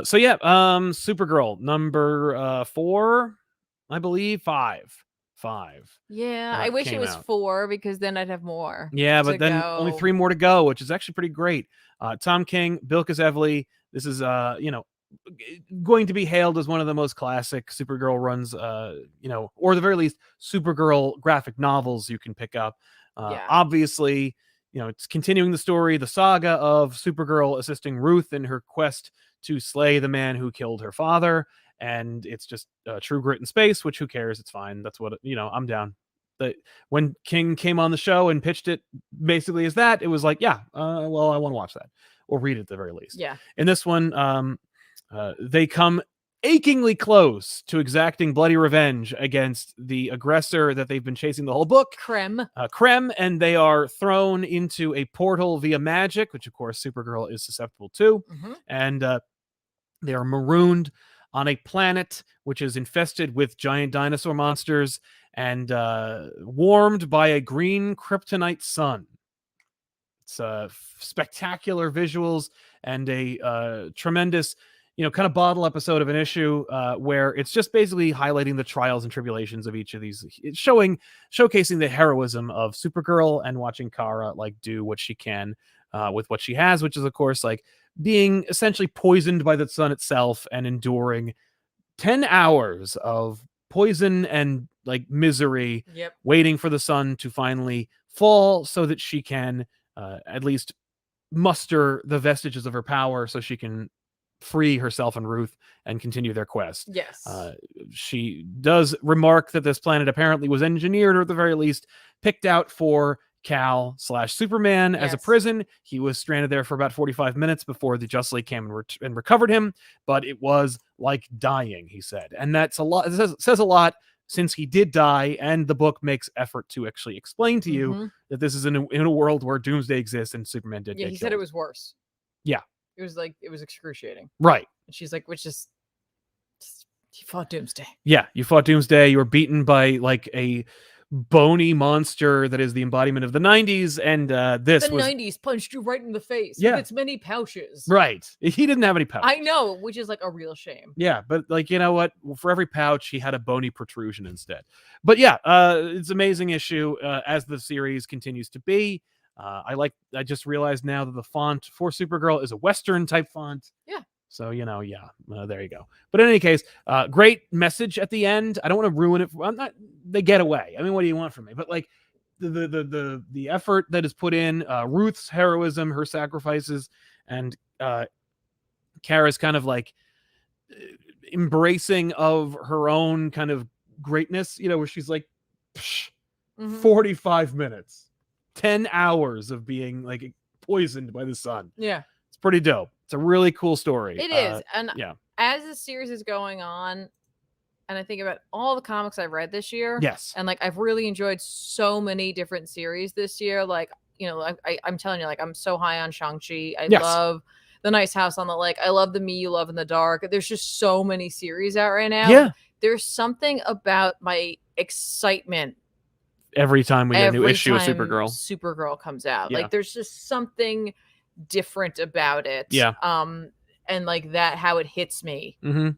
Supergirl number 4, I believe 5. Yeah, I wish it was 4 because then I'd have more. Yeah, but then only 3 more to go, which is actually pretty great. Tom King, Bill Kazevely. This is going to be hailed as one of the most classic Supergirl runs, or at the very least Supergirl graphic novels you can pick up. Obviously, it's continuing the story, the saga of Supergirl assisting Ruth in her quest to slay the man who killed her father. And it's just true grit in space, which who cares? It's fine. That's what, I'm down. When King came on the show and pitched it basically as that, it was like, I want to watch that or read it at the very least. Yeah. In this one, they come achingly close to exacting bloody revenge against the aggressor that they've been chasing the whole book. Krem, and they are thrown into a portal via magic, which of course Supergirl is susceptible to. And they are marooned on a planet which is infested with giant dinosaur monsters and warmed by a green kryptonite sun. It's spectacular visuals and a tremendous, kind of bottle episode of an issue where it's just basically highlighting the trials and tribulations of each of these. It's showcasing the heroism of Supergirl and watching Kara do what she can with what she has, which is of course being essentially poisoned by the sun itself and enduring 10 hours of poison and misery, waiting for the sun to finally fall so that she can at least muster the vestiges of her power so she can free herself and Ruth and continue their quest. Yes. She does remark that this planet apparently was engineered, or at the very least picked out for Cal/Superman as a prison. He was stranded there for about 45 minutes before the Just League came and recovered him, but it was like dying, he said. And that's a lot. It says a lot, since he did die, and the book makes effort to actually explain to you that this is in a world where Doomsday exists and Superman did get he said killed. It was worse. Yeah. It was excruciating. Right. And she's like, which is, you fought Doomsday. Yeah, you fought Doomsday. You were beaten by a bony monster that is the embodiment of the 90s, and the 90s punched you right in the face with its many pouches. Right. He didn't have any pouches. I know, which is a real shame. Yeah, but you know what? For every pouch, he had a bony protrusion instead. But it's an amazing issue as the series continues to be. I just realized now that the font for Supergirl is a Western type font. Yeah. So, there you go. But in any case, great message at the end. I don't want to ruin it. They get away. I mean, what do you want from me? But the effort that is put in, Ruth's heroism, her sacrifices, and Kara's kind of embracing of her own kind of greatness, where she's 45 minutes, 10 hours of being poisoned by the sun. Yeah. It's pretty dope. It's a really cool story. It is. And as the series is going on, and I think about all the comics I've read this year. Yes. And I've really enjoyed so many different series this year. I'm telling you, I'm so high on Shang-Chi. I love The Nice House on the Lake. I love The Me You Love in the Dark. There's just so many series out right now. Yeah. There's something about my excitement every time we get a new issue of Supergirl comes out. Yeah. There's just something different about it. Yeah. And that, how it hits me. Mm-hmm.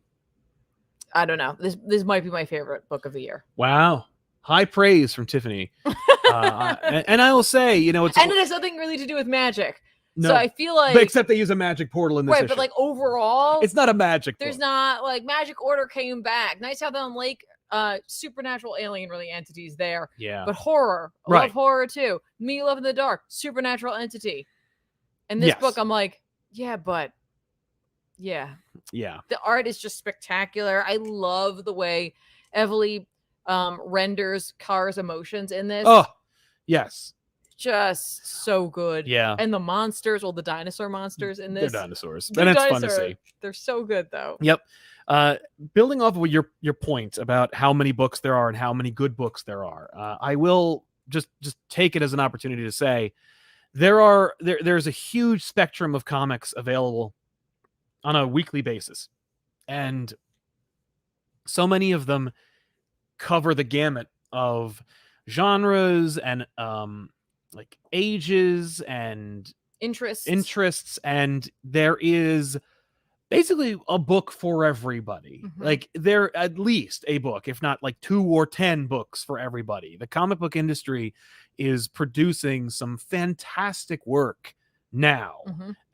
I don't know. This might be my favorite book of the year. Wow. High praise from Tiffany. And I will say, and it has nothing really to do with magic. No. So I feel except they use a magic portal in this issue. But overall, it's not a magic there's book. Not Magic Order came back. Nice House on Lake, supernatural alien really entities there. Yeah. But horror. I love horror too. Me Love in the Dark, supernatural entity. And this book, I'm but the art is just spectacular. I love the way Evely renders Kara's emotions in this. Oh, yes. Just so good. Yeah. And the monsters, the dinosaur monsters in this. They're dinosaurs. And it's fun to see. They're so good, though. Yep. Building off of your point about how many books there are and how many good books there are, I will just take it as an opportunity to say there's a huge spectrum of comics available on a weekly basis. And so many of them cover the gamut of genres and like ages and interests, and there is basically a book for everybody. Like there at least a book, if not like 2 or 10 books for everybody. The comic book industry is producing some fantastic work now,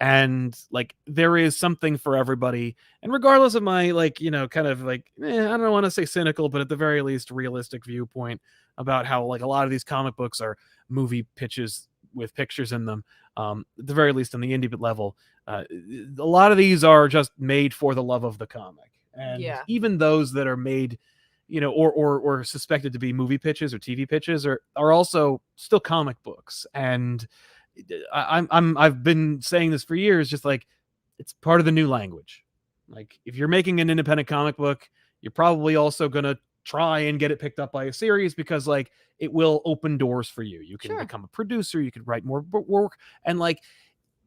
and like there is something for everybody. And regardless of my like, you know, kind of like I don't want to say cynical, but at the very least realistic viewpoint about how like a lot of these comic books are movie pitches with pictures in them, at the very least on the indie level, a lot of these are just made for the love of the comic. And even those that are made, you know, or suspected to be movie pitches or TV pitches are also still comic books. And I've been saying this for years, just like it's part of the new language. Like if you're making an independent comic book, you're probably also going to try and get it picked up by a series, because like it will open doors for you. You can become a producer, you could write more work, and like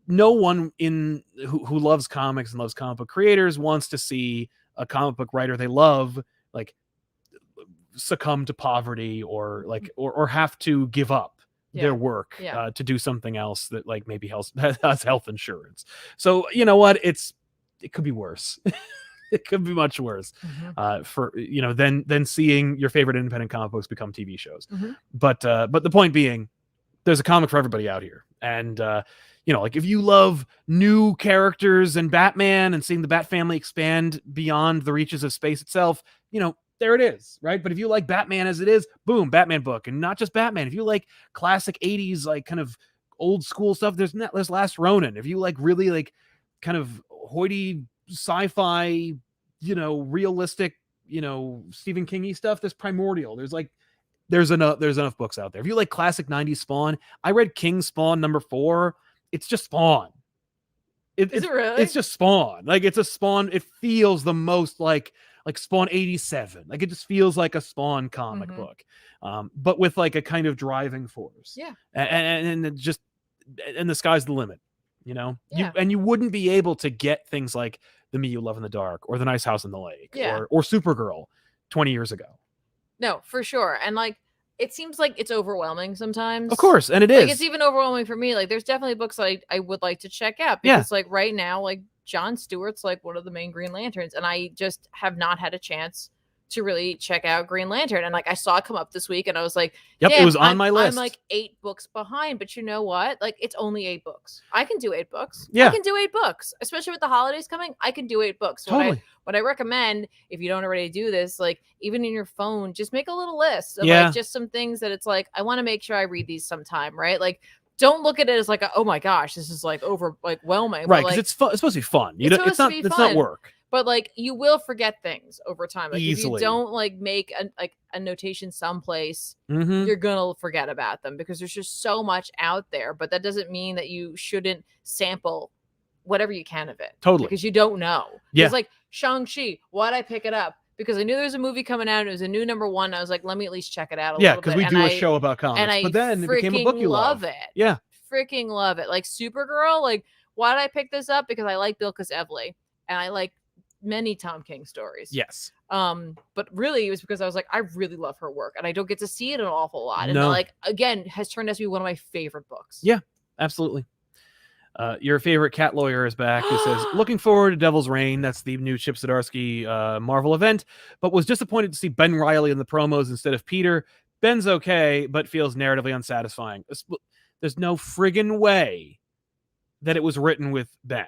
no one who loves comics and loves comic book creators wants to see a comic book writer they love like succumb to poverty or like or have to give up their work to do something else that like maybe has health insurance. So you know what, it could be worse. It could be much worse for, you know, than seeing your favorite independent comic books become TV shows. But the point being, there's a comic for everybody out here. And you know, like if you love new characters and Batman and seeing the Bat family expand beyond the reaches of space itself, you know, there it is, right? But if you like Batman as it is, boom, Batman book. And not just Batman. If you like classic 80s, like kind of old school stuff, there's Last Ronin. If you like really like kind of hoity sci-fi, you know, realistic, you know, Stephen King-y stuff, there's Primordial. There's enough books out there. If you like classic 90s Spawn, I read King Spawn #4. It's just Spawn. Is it really? It's just Spawn. Like it's a Spawn. It feels the most like Spawn 87. Like it just feels like a Spawn comic book, but with like a kind of driving force. Yeah. And the sky's the limit. You know, you wouldn't be able to get things like The Me You Love in the Dark or The Nice House on the Lake or Supergirl 20 years ago. No, for sure. And like, it seems like it's overwhelming sometimes. Of course. And it is. Like, it's even overwhelming for me. Like, there's definitely books I would like to check out because like right now, like Jon Stewart's like one of the main Green Lanterns. And I just have not had a chance to really check out Green Lantern. And like I saw it come up this week and I was like, it was on my list. I'm like 8 books behind, but you know what? Like it's only 8 books. I can do 8 books. Yeah. I can do 8 books, especially with the holidays coming. I can do 8 books. Totally. What I recommend, if you don't already do this, like even in your phone, just make a little list of like just some things that it's like, I want to make sure I read these sometime, right? Like don't look at it as like, oh my gosh, this is like overwhelming. Right. Like, it's fun. It's supposed to be fun. It's not work. But like you will forget things over time. Like easily. If you don't like make a notation someplace, you're gonna forget about them because there's just so much out there. But that doesn't mean that you shouldn't sample whatever you can of it. Totally. Because you don't know. Yeah. It's like Shang-Chi. Why'd I pick it up? Because I knew there was a movie coming out and it was a new #1. I was like, let me at least check it out a little bit. Yeah, because we do a show about comics. But then it became a book you love. It. Yeah. Freaking love it. Like Supergirl, like why'd I pick this up? Because I like Bill Evely and I like many Tom King stories. Yes. But really it was because I was like, I really love her work and I don't get to see it an awful lot. And like again, has turned out to be one of my favorite books. Yeah, absolutely. Your favorite cat lawyer is back, who says, looking forward to Devil's Reign. That's the new Chip Zdarsky Marvel event, but was disappointed to see Ben Reilly in the promos instead of Peter. Ben's okay, but feels narratively unsatisfying. There's no friggin' way that it was written with Ben.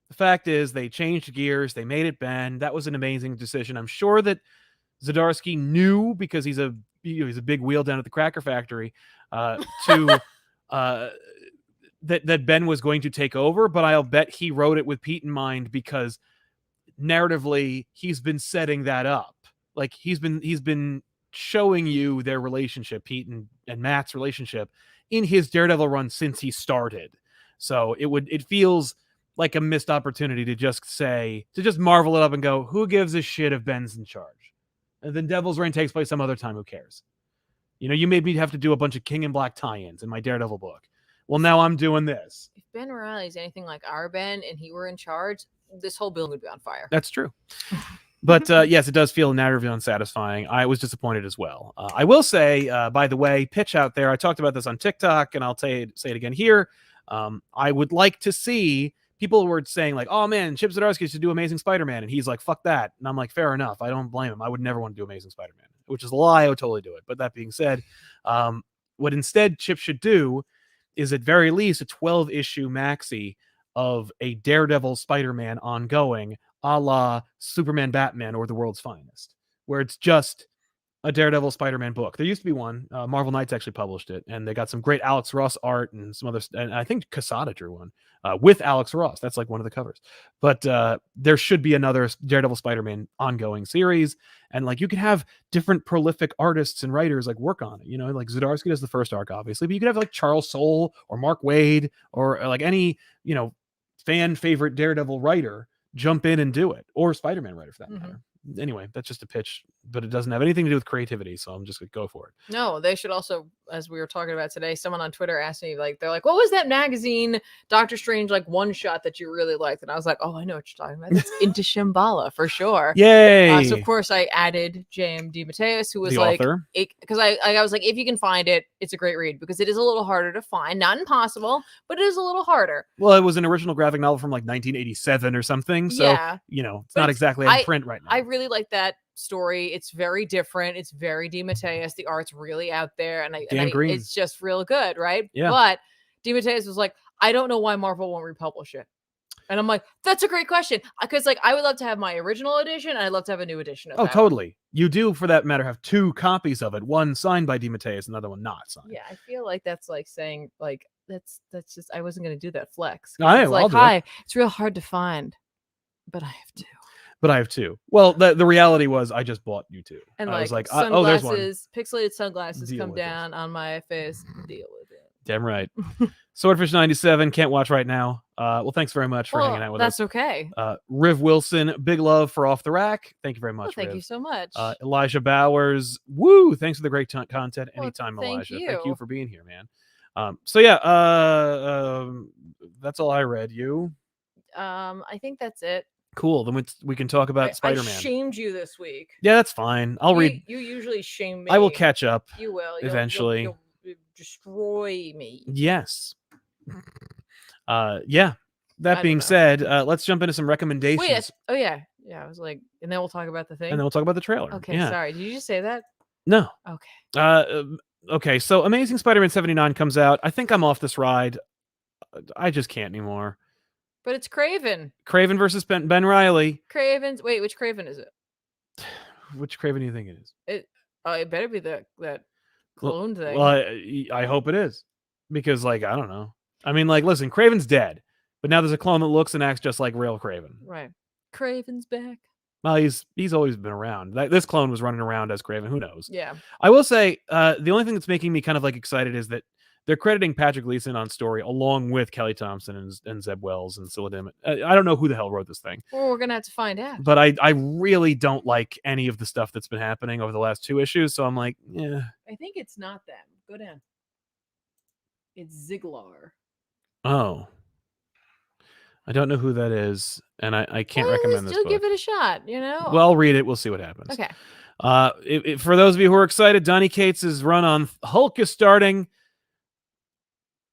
The fact is, they changed gears. They made it Ben. That was an amazing decision. I'm sure that Zdarsky knew, because he's a big wheel down at the Cracker Factory, that Ben was going to take over. But I'll bet he wrote it with Pete in mind, because narratively he's been setting that up. Like he's been showing you their relationship, Pete and Matt's relationship, in his Daredevil run since he started. So it feels like a missed opportunity to just marvel it up and go, who gives a shit if Ben's in charge? And then Devil's Reign takes place some other time, who cares? You made me have to do a bunch of King and Black tie-ins in my Daredevil book. Well, now I'm doing this. If Ben Reilly's anything like our Ben and he were in charge, this whole building would be on fire. That's true. But yes, it does feel narratively unsatisfying. I was disappointed as well. I will say, by the way, pitch out there, I talked about this on TikTok, and I'll say it again here. I would like to see, people were saying like, oh man, Chip Zdarsky should do Amazing Spider-Man. And he's like, fuck that. And I'm like, fair enough. I don't blame him. I would never want to do Amazing Spider-Man, which is a lie. I would totally do it. But that being said, what instead Chip should do is at very least a 12-issue maxi of a Daredevil Spider-Man ongoing, a la Superman Batman or The World's Finest, where it's just a Daredevil Spider-Man book. There used to be one. Marvel Knights actually published it, and they got some great Alex Ross art and some other, and I think Quesada drew one with Alex Ross. That's like one of the covers. But there should be another Daredevil Spider-Man ongoing series, and like you could have different prolific artists and writers like work on it. Like Zdarsky does the first arc, obviously, but you could have like Charles Soule or Mark Waid or like any fan favorite Daredevil writer jump in and do it, or Spider-Man writer for that matter. Anyway, that's just a pitch, but it doesn't have anything to do with creativity, so I'm just gonna go for it. No, they should also, as we were talking about today, someone on Twitter asked me, like, they're like, what was that magazine Doctor Strange like one shot that you really liked? And I was like, oh, I know what you're talking about. It's Into Shambhala for sure. Yay! So of course I added J.M. DeMatteis, who was the like, author, because I was like, if you can find it, it's a great read, because it is a little harder to find, not impossible, but it is a little harder. Well, it was an original graphic novel from like 1987 or something, so yeah, it's not exactly in print right now. I really like that story. It's very different. It's very DeMatteis. The art's really out there, and it's just real good, right? Yeah. But DeMatteis was like, I don't know why Marvel won't republish it. And I'm like, that's a great question, because like I would love to have my original edition, and I'd love to have a new edition of that totally. one. You do, for that matter, have two copies of it, one signed by DeMatteis, another one not signed. Yeah, I feel like that's like saying like that's just, I wasn't going to do that flex. I'll like, do hi, it. It's real hard to find, but I have to. But I have two. Well, the reality was I just bought you two. And I was like, sunglasses, there's one. Pixelated sunglasses Deal come with down on my face. Deal with it. Damn right. Swordfish 97, can't watch right now. Well, thanks very much for hanging out with us. That's okay. Riv Wilson, big love for Off the Rack. Thank you very much. Thank you so much. Elijah Bowers, woo! Thanks for the great content. Anytime, thank Elijah. you. Thank you for being here, man. So yeah, that's all I read. You? I think that's it. Cool. Then we can talk about Spider-Man. I shamed you this week. Yeah, that's fine. I'll read. You usually shame me. I will catch up. You will eventually. You'll destroy me. Yes. Yeah. That being said, let's jump into some recommendations. Wait, oh yeah. I was like, and then we'll talk about the thing. And then we'll talk about the trailer. Okay, yeah. Sorry. Did you just say that? No. Okay. Okay. So Amazing Spider-Man 79 comes out. I think I'm off this ride. I just can't anymore. But it's Craven. Craven versus Ben Reilly. Craven's. Wait, which Craven is it? Which Craven do you think it is? It better be that clone thing. Well, I hope it is, because like I don't know. I mean, like, listen, Craven's dead, but now there's a clone that looks and acts just like real Craven. Right. Craven's back. Well, he's always been around. This clone was running around as Craven. Who knows? Yeah. I will say the only thing that's making me kind of like excited is that they're crediting Patrick Gleason on story along with Kelly Thompson and Zeb Wells and Scylla Dimmitt. I don't know who the hell wrote this thing. Well, we're gonna have to find out. But I really don't like any of the stuff that's been happening over the last 2 issues. So I'm like, yeah. I think it's not them. Go down. It's Ziglar. Oh. I don't know who that is, and I can't recommend this book. Still give it a shot, Well, I'll read it. We'll see what happens. Okay. For those of you who are excited, Donny Cates' run on Hulk is starting.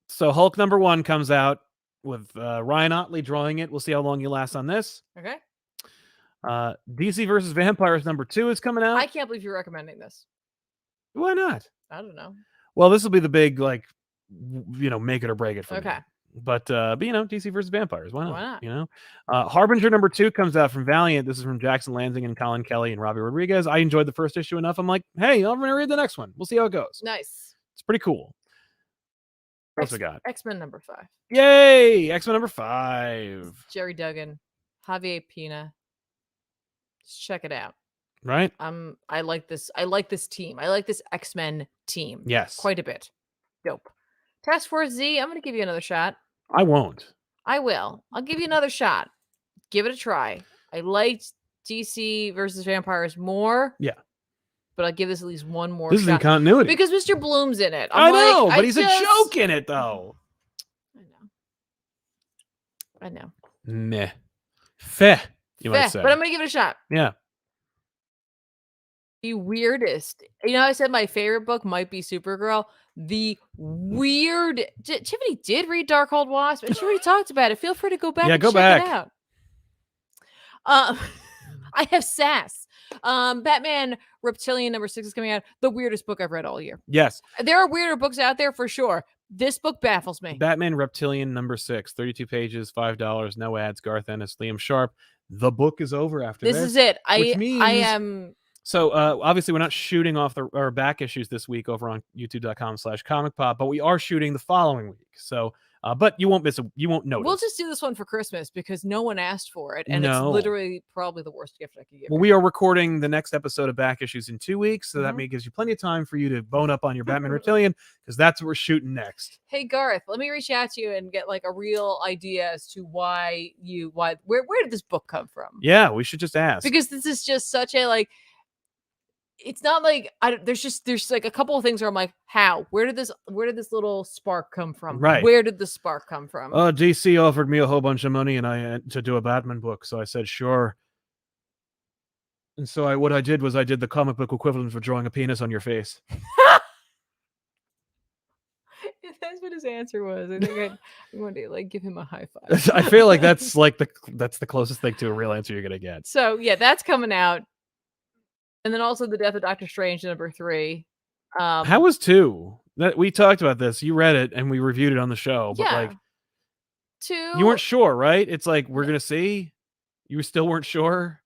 So Hulk #1 comes out with Ryan Ottley drawing it. We'll see how long he lasts on this. Okay. DC versus Vampires #2 is coming out. I can't believe you're recommending this. Why not? I don't know. Well, this will be the big, like, make it or break it for me. Okay. But DC versus Vampires. Why not? Harbinger #2 comes out from Valiant. This is from Jackson Lansing and Colin Kelly and Robbie Rodriguez. I enjoyed the first issue enough. I'm like, hey, I'm going to read the next one. We'll see how it goes. Nice. It's pretty cool. What else we got? X-Men #5. Yay! X-Men #5. Jerry Duggan, Javier Pina. Just check it out. Right. I like this. I like this team. I like this X-Men team. Yes. Quite a bit. Dope. Task Force Z, I'm going to give you another shot. I won't. I will. I'll give you another shot. Give it a try. I liked DC versus Vampires more. Yeah. But I'll give this at least one more This shot. is in continuity. Because Mr. Bloom's in it. I know, but he's a joke in it, though. I know. Meh. Feh, you might say. But I'm going to give it a shot. Yeah. The weirdest. You know, I said my favorite book might be Supergirl. The weird. Tiffany did read Darkhold Wasp, and she already talked about it. Feel free to go back and check it out. I have sass. Batman Reptilian #6 is coming out. The weirdest book I've read all year. Yes. There are weirder books out there for sure. This book baffles me. Batman Reptilian #6, 32 pages, $5, no ads, Garth Ennis, Liam Sharp. The book is over after this. This is it. I am. So obviously we're not shooting off our back issues this week over on youtube.com/ComicPop, but we are shooting the following week. So, but you won't miss you won't notice. We'll just do this one for Christmas because no one asked for it, and it's literally probably the worst gift I could give. Well, we are recording the next episode of Back Issues in 2 weeks, so that gives you plenty of time for you to bone up on your Batman Reptilian, because that's what we're shooting next. Hey Garth, let me reach out to you and get like a real idea as to where did this book come from? Yeah, we should just ask, because this is just such a like. It's not like there's like a couple of things where I'm like, how? Where did this little spark come from? Right. Where did the spark come from? DC offered me a whole bunch of money and to do a Batman book, so I said sure. And so what I did was I did the comic book equivalent for drawing a penis on your face. That's what his answer was. I think I wanted to like give him a high five. I feel like that's the closest thing to a real answer you're gonna get. So yeah, that's coming out. And then also The Death of Doctor Strange #3. How was 2? That we talked about this. You read it and we reviewed it on the show. But like 2. You weren't sure, right? It's like we're gonna see. You still weren't sure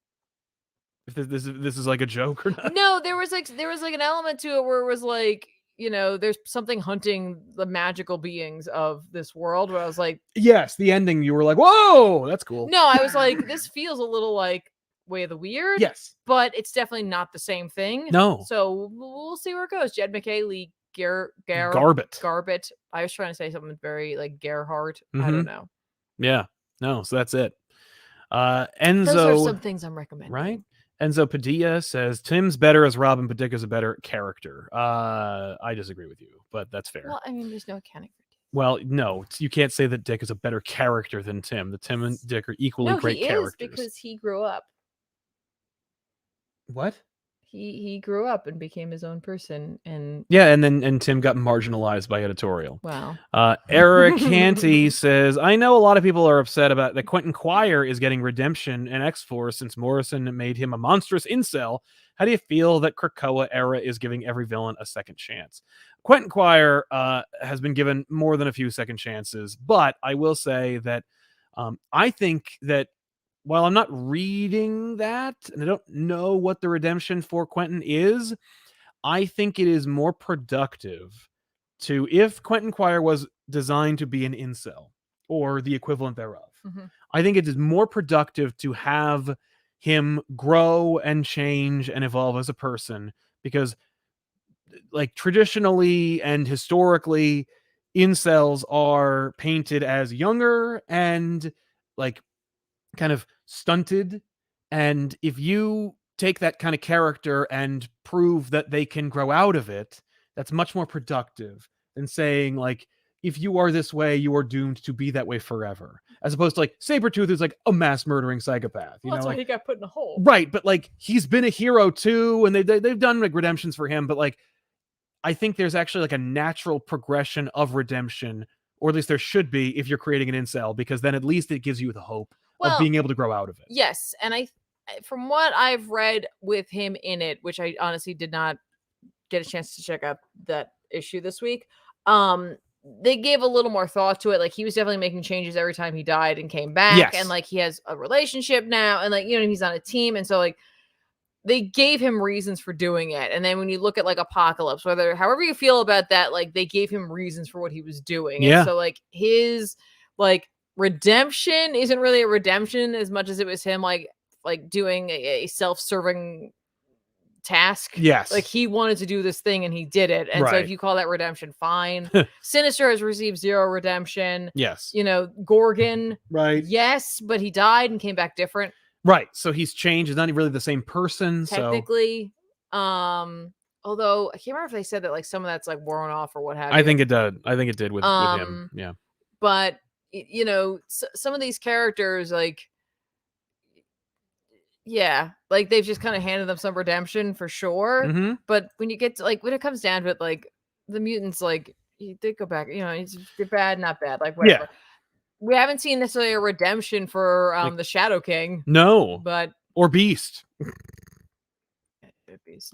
if this is like a joke or not. No, there was like an element to it where it was like, you know, there's something hunting the magical beings of this world. Where I was like, yes, the ending. You were like, whoa, that's cool. No, I was like, this feels a little like Way of the Weird. Yes. But it's definitely not the same thing. No. So we'll see where it goes. Jed McKay, Lee Garbett. I was trying to say something very like Gerhardt. I don't know. Yeah. No, so that's it. Enzo. Those are some things I'm recommending. Right? Enzo Padilla says Tim's better as Robin, but Dick is a better character. I disagree with you, but that's fair. Well, I mean, there's no accounting for Dick. Well, no, you can't say that Dick is a better character than Tim. The Tim and Dick are equally great characters. Is because he grew up. What? He grew up and became his own person, and and Tim got marginalized by editorial. Wow. Eric Canty says, I know a lot of people are upset about that Quentin Quire is getting redemption in X-Force since Morrison made him a monstrous incel. How do you feel that Krakoa era is giving every villain a second chance? Quentin Quire has been given more than a few second chances, but I will say that I think that while I'm not reading that, and I don't know what the redemption for Quentin is, I think it is more productive to, if Quentin Quire was designed to be an incel, or the equivalent thereof, I think it is more productive to have him grow and change and evolve as a person, because like traditionally and historically, incels are painted as younger and like kind of stunted, and if you take that kind of character and prove that they can grow out of it, that's much more productive than saying like, if you are this way, you are doomed to be that way forever, as opposed to like Sabretooth is like a mass murdering psychopath. You know, that's like, why he got put in a hole, right? But like, he's been a hero too, and they've done like redemptions for him, but like, I think there's actually like a natural progression of redemption, or at least there should be, if you're creating an incel, because then at least it gives you the hope of being able to grow out of it. Yes, and from what I've read with him in it, which I honestly did not get a chance to check out that issue this week, they gave a little more thought to it. Like, he was definitely making changes every time he died and came back, and like, he has a relationship now, and like, you know, he's on a team, and so like, they gave him reasons for doing it. And then when you look at like Apocalypse, however you feel about that, like, they gave him reasons for what he was doing. Yeah. And so like, his like redemption isn't really a redemption as much as it was him like doing a self-serving task. Yes. Like he wanted to do this thing and he did it. And so Right. if you call that redemption, fine. Sinister has received 0 redemption. Yes. You know, Gorgon. Right. Yes, but he died and came back different. Right. So he's changed. He's not really the same person. Technically. Although I can't remember if they said that like some of that's like worn off or what have you. I think it did. I think it did with him. Yeah. But you know, some of these characters, like, yeah, like they've just kind of handed them some redemption for sure. Mm-hmm. But when you get to like when it comes down to it, like the mutants, like they go back, you know, they're bad, not bad, like whatever. Yeah. We haven't seen necessarily a redemption for like, the Shadow King. No. But or Beast. Beast.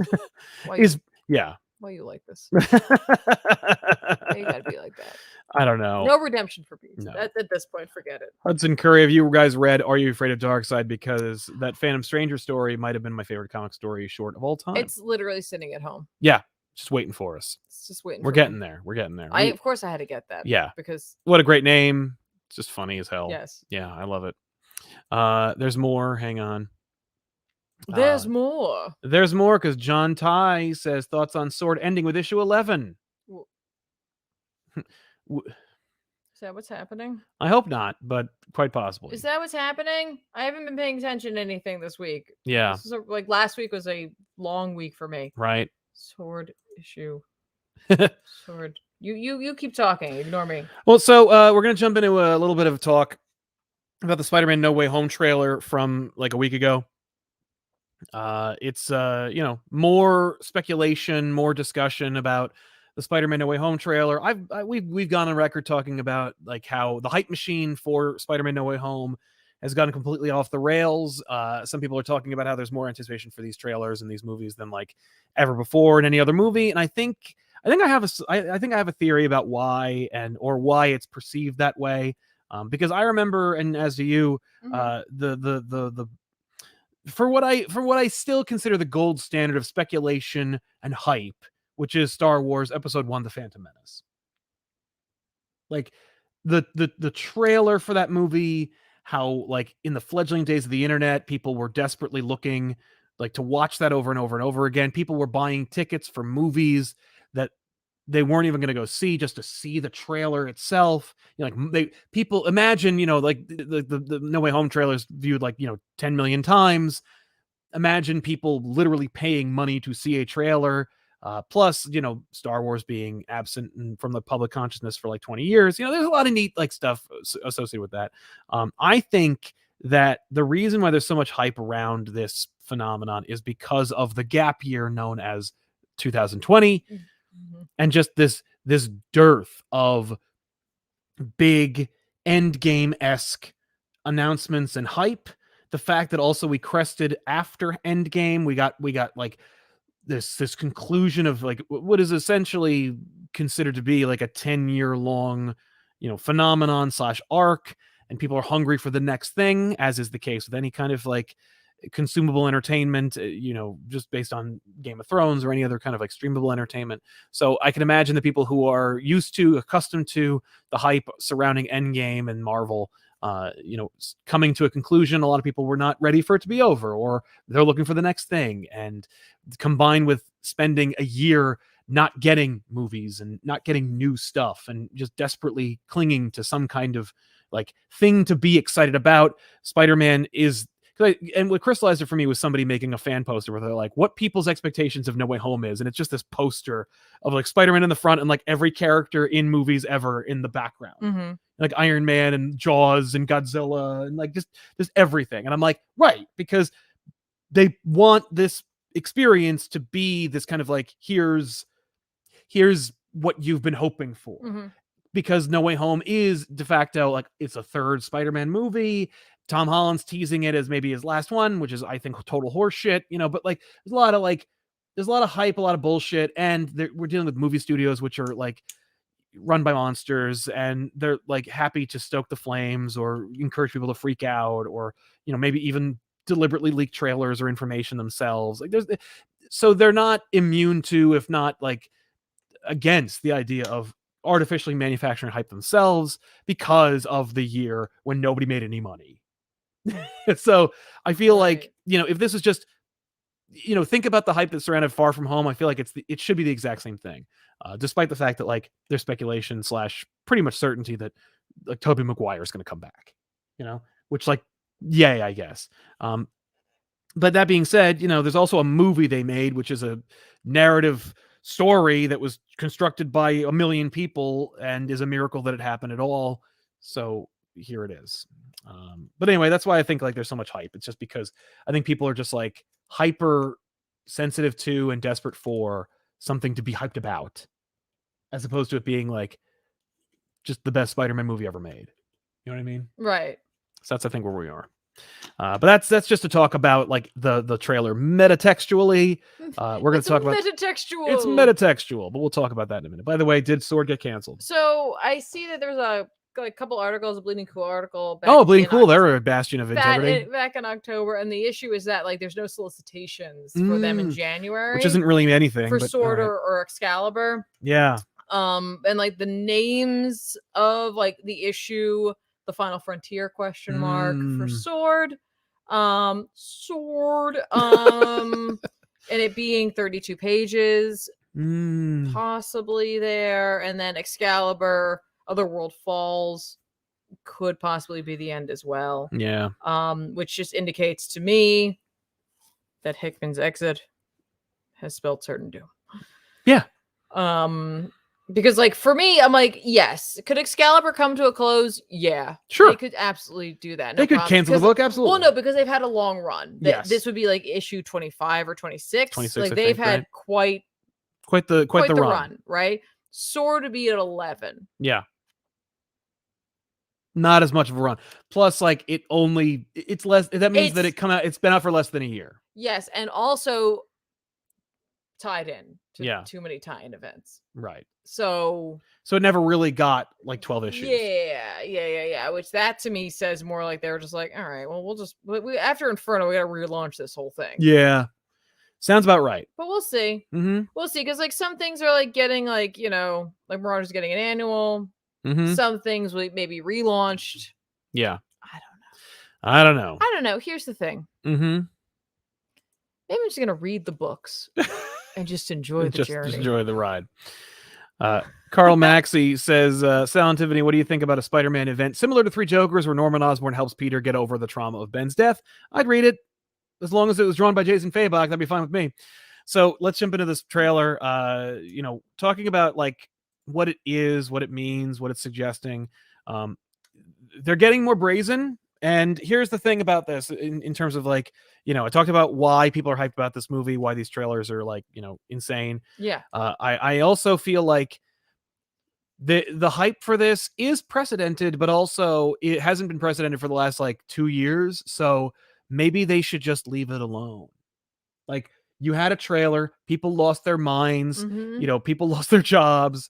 Yeah. Why you like this? You gotta be like that. I don't know. No redemption for Beast. No. At this point, forget it. Hudson Curry, have you guys read Are You Afraid of Darkseid? Because that Phantom Stranger story might have been my favorite comic story short of all time. It's literally sitting at home. Yeah. Just waiting for us. It's just waiting. We're getting there. We're getting there. Of course I had to get that. Yeah. Because what a great name. It's just funny as hell. Yes. Yeah, I love it. There's more. Hang on. There's more. There's more because John Ty says thoughts on Sword ending with issue 11. Is that what's happening? I hope not, but quite possibly. Is that what's happening? I haven't been paying attention to anything this week. Yeah. This is like last week was a long week for me. Right. Sword issue. Sword. You keep talking. Ignore me. Well, so we're gonna jump into a little bit of talk about the Spider-Man No Way Home trailer from like a week ago. It's you know, more speculation, more discussion about the Spider-Man No Way Home trailer. We've gone on record talking about like how the hype machine for Spider-Man No Way Home has gone completely off the rails. Some people are talking about how there's more anticipation for these trailers and these movies than like ever before in any other movie. And I think I have a theory about why or why it's perceived that way. Because I remember, and as do you, the for what I still consider the gold standard of speculation and hype, which is Star Wars Episode 1: The Phantom Menace. Like the trailer for that movie, how like in the fledgling days of the internet, people were desperately looking like to watch that over and over and over again. People were buying tickets for movies that they weren't even going to go see just to see the trailer itself. You know, like people imagine, you know, like the No Way Home trailers viewed like, you know, 10 million times. Imagine people literally paying money to see a trailer. Plus, you know, Star Wars being absent from the public consciousness for like 20 years. You know, there's a lot of neat like stuff associated with that. I think that the reason why there's so much hype around this phenomenon is because of the gap year known as 2020. And just this dearth of big Endgame-esque announcements and hype. The fact that also we crested after Endgame, we got like this conclusion of like what is essentially considered to be like a 10-year long, you know, phenomenon / arc, and people are hungry for the next thing, as is the case with any kind of like consumable entertainment, you know, just based on Game of Thrones or any other kind of like streamable entertainment. So I can imagine the people who are accustomed to the hype surrounding Endgame and Marvel, you know, coming to a conclusion. A lot of people were not ready for it to be over, or they're looking for the next thing. And combined with spending a year not getting movies and not getting new stuff and just desperately clinging to some kind of like thing to be excited about, Spider-Man is. And what crystallized it for me was somebody making a fan poster where they're like, what people's expectations of No Way Home is. And it's just this poster of like Spider-Man in the front and like every character in movies ever in the background. Like Iron Man and Jaws and Godzilla and like just everything. And I'm like, right, because they want this experience to be this kind of like, here's what you've been hoping for. Because No Way Home is de facto like it's a third Spider-Man movie. Tom Holland's teasing it as maybe his last one, which is, I think, total horseshit, you know, but like there's a lot of hype, a lot of bullshit. And we're dealing with movie studios, which are like run by monsters, and they're like happy to stoke the flames or encourage people to freak out, or, you know, maybe even deliberately leak trailers or information themselves. Like so they're not immune to, if not like against the idea of artificially manufacturing hype themselves because of the year when nobody made any money. So I feel like, you know, if this is just think about the hype that surrounded Far From Home. I feel like it should be the exact same thing, despite the fact that like there's speculation / pretty much certainty that like Tobey Maguire is going to come back, which like, yay, I guess. But that being said, there's also a movie they made, which is a narrative story that was constructed by a million people and is a miracle that it happened at all. So here it is. But anyway, that's why I think like there's so much hype. It's just because I think people are just like hyper sensitive to and desperate for something to be hyped about, as opposed to it being like just the best Spider-Man movie ever made. You know what I mean? Right. So that's, I think, where we are. But that's just to talk about like the trailer metatextually. We're going to talk about metatextual. It's metatextual, but we'll talk about that in a minute. By the way, did Sword get canceled? So I see that there's a couple articles, a Bleeding Cool article. Bleeding Cool, they're a bastion of integrity. Back in October, and the issue is that like there's no solicitations for them in January, which isn't really anything for Sword or Excalibur. Yeah. And like the names of like the issue. The Final Frontier ? For Sword, and it being 32 pages, possibly there, and then Excalibur, Otherworld Falls could possibly be the end as well. Yeah. Which just indicates to me that Hickman's exit has spelled certain doom. Yeah. Because, like, for me, I'm like, yes. Could Excalibur come to a close? Yeah. Sure. They could absolutely do that. They could cancel the book, absolutely. Well, no, because they've had a long run. Yes. This would be, like, issue 25 or 26. 26, like, they've had quite the run, right? Sword would be at 11. Yeah. Not as much of a run. Plus, like, it's less. That means that it's been out for less than a year. Yes, and also tied in to too many tie-in events. Right. So it never really got like 12 issues. Yeah. Which that to me says more like they were just like, all right, well, after Inferno, we got to relaunch this whole thing. Yeah. Sounds about right. But we'll see. Mm-hmm. We'll see. Because like some things are like getting like, like Marauders getting an annual. Mm-hmm. Some things will maybe relaunched. Yeah. I don't know. Here's the thing. Mm-hmm. Maybe I'm just going to read the books and just enjoy the journey. Just enjoy the ride. Carl Maxey says, Sal and Tiffany, what do you think about a Spider-Man event similar to Three Jokers where Norman Osborn helps Peter get over the trauma of Ben's death? I'd read it as long as it was drawn by Jason Fabok. That'd be fine with me. So let's jump into this trailer. Talking about like what it is, what it means, what it's suggesting. They're getting more brazen. And here's the thing about this in terms of like, I talked about why people are hyped about this movie, why these trailers are like, insane. Yeah. I also feel like the hype for this is precedented, but also it hasn't been precedented for the last like 2 years. So maybe they should just leave it alone. Like you had a trailer, people lost their minds, people lost their jobs.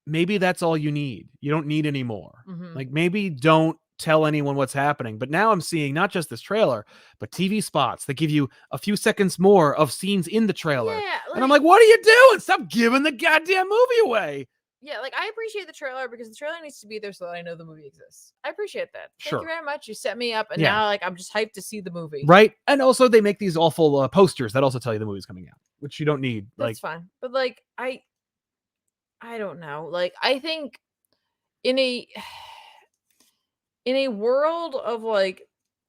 Maybe that's all you need. You don't need any more. Like maybe don't tell anyone what's happening. But now I'm seeing not just this trailer, but TV spots that give you a few seconds more of scenes in the trailer. Yeah, and I'm like, what are you doing? Stop giving the goddamn movie away. Yeah, like I appreciate the trailer because the trailer needs to be there so that I know the movie exists. I appreciate that. Sure. Thank you very much. You set me up, and now like I'm just hyped to see the movie. Right, and also they make these awful posters that also tell you the movie's coming out, which you don't need. That's fine, but like I don't know. Like I think in a world of like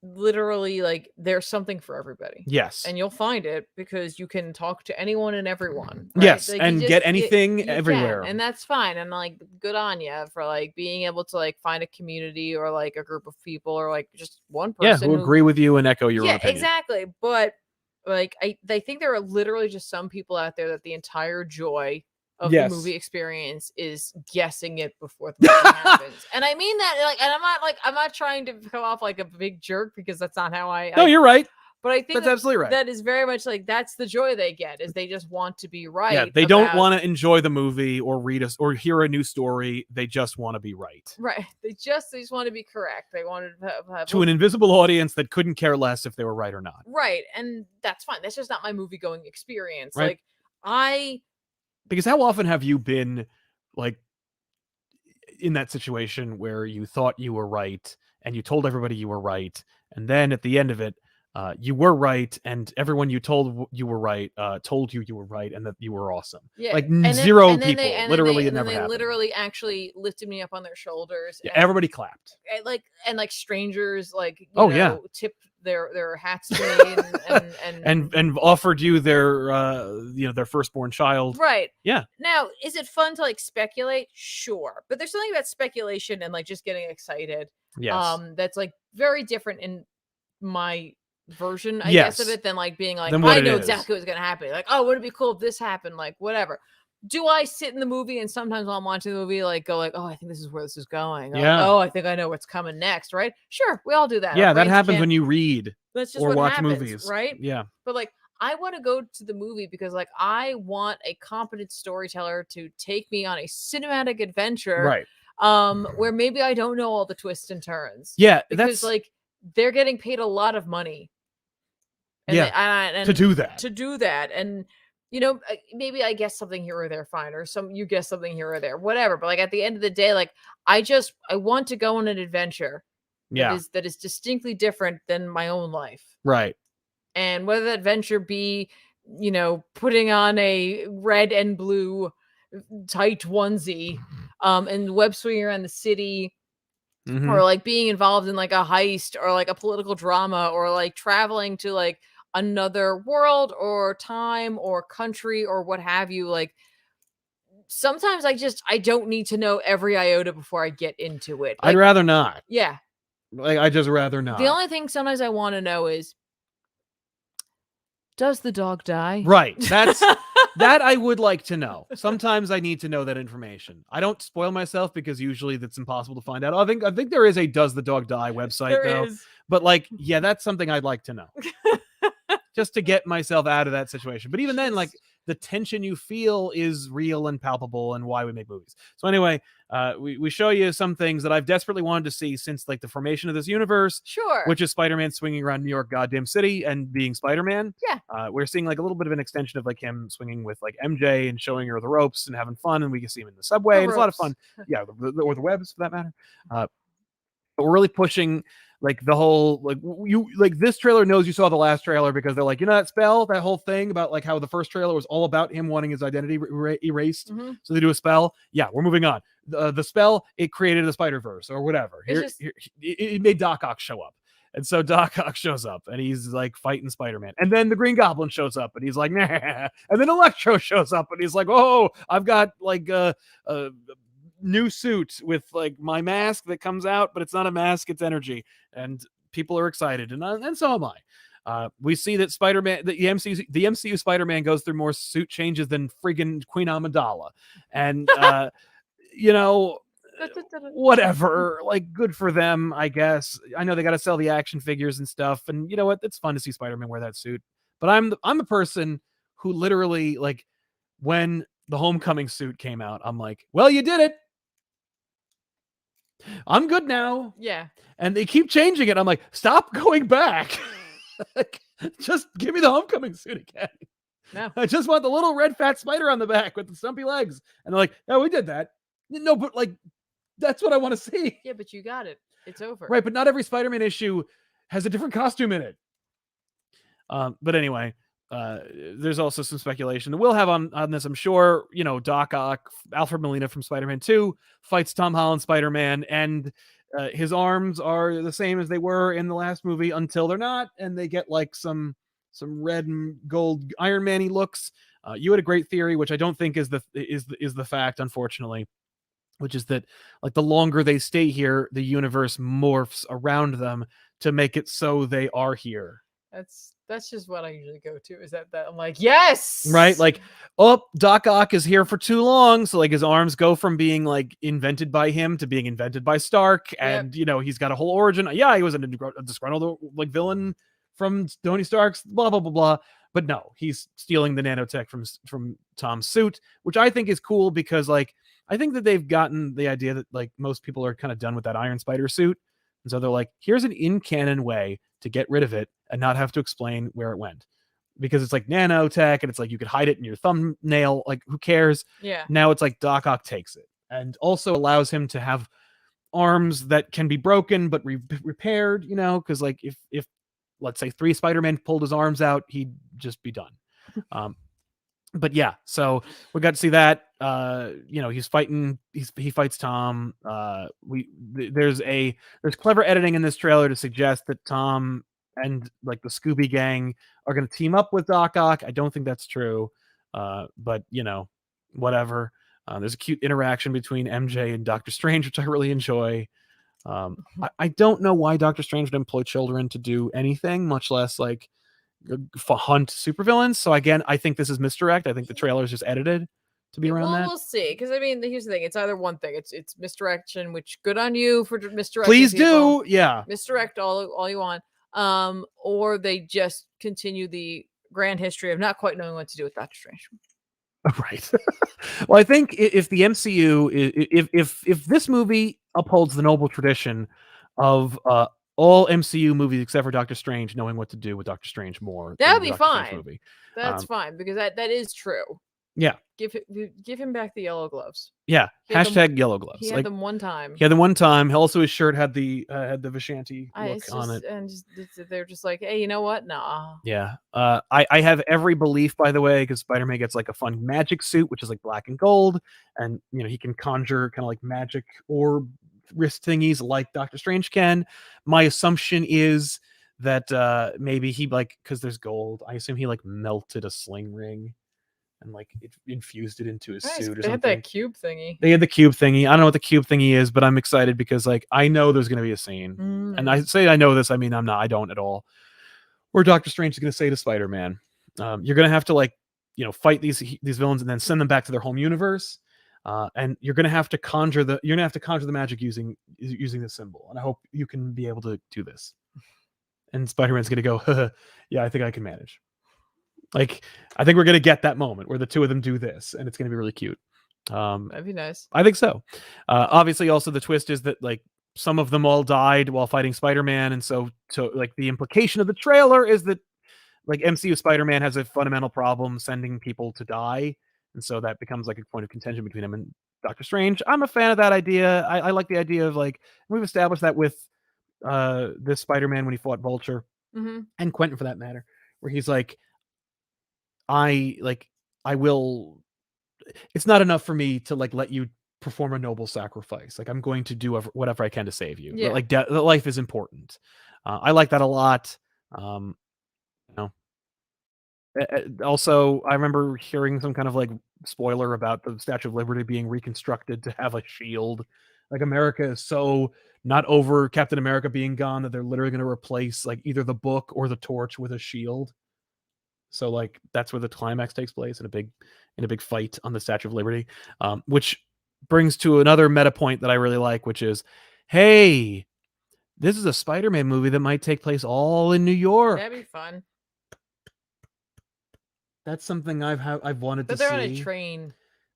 literally like there's something for everybody. Yes. And you'll find it because you can talk to anyone and everyone. Right? Yes. Like, and get anything you everywhere. Can, and that's fine. And like good on you for like being able to like find a community or like a group of people or like just one person who agree with you and echo your own opinion. Exactly. But like I think there are literally just some people out there that the entire joy of the movie experience is guessing it before the movie happens. And I mean that like, and I'm not trying to come off like a big jerk because that's not how No, you're right. But I think that's absolutely right. That is very much like that's the joy they get is they just want to be right. Yeah, they don't want to enjoy the movie or read us or hear a new story. They just want to be right. Right. They just want to be correct. They wanted to have to an invisible audience that couldn't care less if they were right or not. Right. And that's fine. That's just not my movie going experience. Right. Like because how often have you been like in that situation where you thought you were right and you told everybody you were right, and then at the end of it, you were right, and everyone you told you were right told you were right, and that you were awesome. Yeah, Like and then, zero and then people. they, and Literally, then it never they happened. literally actually lifted me up on their shoulders. Yeah, and, everybody clapped. and like strangers, like you Oh, know, yeah. tipped their hats to me and offered you their their firstborn child. right. Yeah. Now, is it fun to like speculate? Sure, but there's something about speculation and like just getting excited. Yes. That's like very different in my version, I Yes. guess, of it than like being like, Than what I it know is. exactly what's gonna happen. Like, oh, would it be cool if this happened? Like, whatever. Do I sit in the movie and sometimes while I'm watching the movie, like go like, oh, I think this is where this is going. Yeah. Oh, I think I know what's coming next, right? Sure, we all do that. Yeah, Our that brains happens can't- when you read That's just or what watch happens, movies. right? Yeah. But like, I want to go to the movie because like I want a competent storyteller to take me on a cinematic adventure, Right. where maybe I don't know all the twists and turns. Yeah, because that's like they're getting paid a lot of money. And yeah, to do that. To do that. And you know, maybe I guess something here or there, fine, or you guess something here or there, whatever. But like at the end of the day, like I want to go on an adventure Yeah. that is distinctly different than my own life. Right. And whether that venture be, you know, putting on a red and blue tight onesie, and web swinging around the city, Mhm. or like being involved in like a heist or like a political drama, or like traveling to like another world or time or country or what have you. Like sometimes I don't need to know every iota before I get into it. Like, I'd rather not. yeah. Like I just rather not. The only thing sometimes I want to know is, does the dog die? Right. That's that I would like to know. Sometimes I need to know that information. I don't spoil myself because usually that's impossible to find out. I think there is a Does the Dog Die website There though. is. But like, yeah, that's something I'd like to know. Just to get myself out of that situation. But even then, like the tension you feel is real and palpable, and why we make movies. So anyway, we show you some things that I've desperately wanted to see since like the formation of this universe. Sure. Which is Spider-Man swinging around New York goddamn city and being Spider-Man. Yeah. We're seeing like a little bit of an extension of like him swinging with like MJ and showing her the ropes and having fun, and we can see him in the subway. And it's a lot of fun. Yeah, or the webs for that matter. But we're really pushing like the whole like you like this trailer knows you saw the last trailer because they're like, you know, that spell, that whole thing about like how the first trailer was all about him wanting his identity erased. Mm-hmm. So they do a spell. Yeah, we're moving on. The spell, it created a Spider-Verse or whatever. It made Doc Ock show up. And so Doc Ock shows up and he's like fighting Spider-Man. And then the Green Goblin shows up and he's like, nah. And then Electro shows up and he's like, oh, I've got like a new suit with like my mask that comes out, but it's not a mask, it's energy. And people are excited. And so am I. We see that Spider-Man, the MCU Spider-Man goes through more suit changes than friggin' Queen Amidala. And, you know, whatever, like good for them, I guess. I know they got to sell the action figures and stuff, and you know what, it's fun to see Spider-Man wear that suit, but I'm the person who literally like when the Homecoming suit came out, I'm like, well, you did it, I'm good now. Yeah. And they keep changing it. I'm like, stop going back. Like, just give me the Homecoming suit again. No. I just want the little red fat spider on the back with the stumpy legs. And they're like, yeah, we did that. No, but like, that's what I want to see. Yeah, but you got it. It's over. Right, but not every Spider-Man issue has a different costume in it. But anyway, there's also some speculation that we'll have on this, I'm sure. You know, Doc Ock, Alfred Molina from Spider-Man 2 fights Tom Holland Spider-Man, and his arms are the same as they were in the last movie until they're not, and they get like some red and gold Iron Man-y looks. You had a great theory, which I don't think is the fact, unfortunately, which is that like the longer they stay here, the universe morphs around them to make it so they are here. That's just what I usually go to, is that I'm like, yes, right, like, oh, Doc Ock is here for too long, so like his arms go from being like invented by him to being invented by Stark. And you know, he's got a whole origin. Yeah, he was a disgruntled like villain from Tony Stark's blah blah blah blah, but no, he's stealing the nanotech from Tom's suit, which I think is cool, because like I think that they've gotten the idea that like most people are kind of done with that Iron Spider suit, and so they're like, here's an in-canon way to get rid of it and not have to explain where it went, because it's like nanotech and it's like you could hide it in your thumbnail, like who cares. Yeah, now it's like Doc Ock takes it and also allows him to have arms that can be broken but repaired, you know, because like if let's say 3 Spider-Man pulled his arms out, he'd just be done. But yeah, so we got to see that. He's fighting. He fights Tom. There's clever editing in this trailer to suggest that Tom and like the Scooby Gang are going to team up with Doc Ock. I don't think that's true, but whatever. There's a cute interaction between MJ and Doctor Strange, which I really enjoy. I don't know why Doctor Strange would employ children to do anything, much less like hunt supervillains. So again, I think this is misdirect. I think the trailer is just edited to be around that. We'll see. Because I mean, here's the thing: it's either one thing. It's misdirection, which good on you for misdirecting. Please people. do, yeah. Misdirect all you want. Or they just continue the grand history of not quite knowing what to do with Doctor Strange. Right. Well, I think if the MCU, if this movie upholds the noble tradition of all MCU movies except for Doctor Strange knowing what to do with Doctor Strange more, that would be fine. That's fine because that is true. Yeah. Give him back the yellow gloves. Yeah. Hashtag yellow gloves. He had them one time. He had them one time. Also, his shirt had the Vishanti look on it. And they're just like, hey, you know what? Nah. Yeah. I have every belief, by the way, because Spider-Man gets like a fun magic suit, which is like black and gold, and he can conjure kind of like magic orb wrist thingies like Doctor Strange can. My assumption is that maybe he because there's gold. I assume he melted a sling ring and it infused it into his suit or something. They had that cube thingy. They had the cube thingy. I don't know what the cube thingy is, but I'm excited because I know there's going to be a scene. And I say I know this, I mean I don't at all. Where Doctor Strange is going to say to Spider-Man, you're going to have to fight these villains and then send them back to their home universe. And you're going to have to conjure the magic using the symbol. And I hope you can be able to do this. And Spider-Man's going to go, yeah, I think I can manage. I think we're going to get that moment where the two of them do this, and it's going to be really cute. That'd be nice. I think so. Obviously, also the twist is that some of them all died while fighting Spider-Man, and so the implication of the trailer is that MCU Spider-Man has a fundamental problem sending people to die, and so that becomes a point of contention between him and Doctor Strange. I'm a fan of that idea. I like the idea of we've established that with this Spider-Man when he fought Vulture, and Quentin for that matter, where he's I will. It's not enough for me to let you perform a noble sacrifice. I'm going to do whatever I can to save you. Yeah. But life is important. I like that a lot. Also, I remember hearing some kind of spoiler about the Statue of Liberty being reconstructed to have a shield. America is so not over Captain America being gone that they're literally going to replace either the book or the torch with a shield. So that's where the climax takes place in a big fight on the Statue of Liberty, which brings to another meta point that I really like, which is, hey, this is a Spider-Man movie that might take place all in New York. That'd be fun. That's something I've wanted to see. But they're on a train.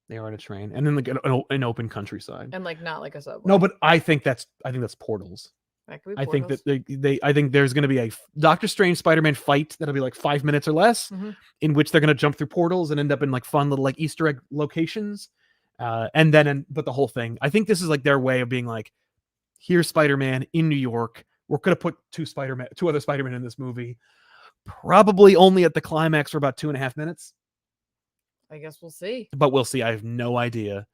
They are on a train, and then an open countryside, and not a subway. No, but I think that's portals. That could be I portals. think that I think there's going to be a Doctor Strange Spider-Man fight that'll be 5 minutes or less, in which they're going to jump through portals and end up in fun little Easter egg locations, but the whole thing. I think this is their way of being here's Spider-Man in New York. We're going to put two other Spider-Man in this movie, probably only at the climax for about 2.5 minutes. I guess we'll see. But we'll see. I have no idea.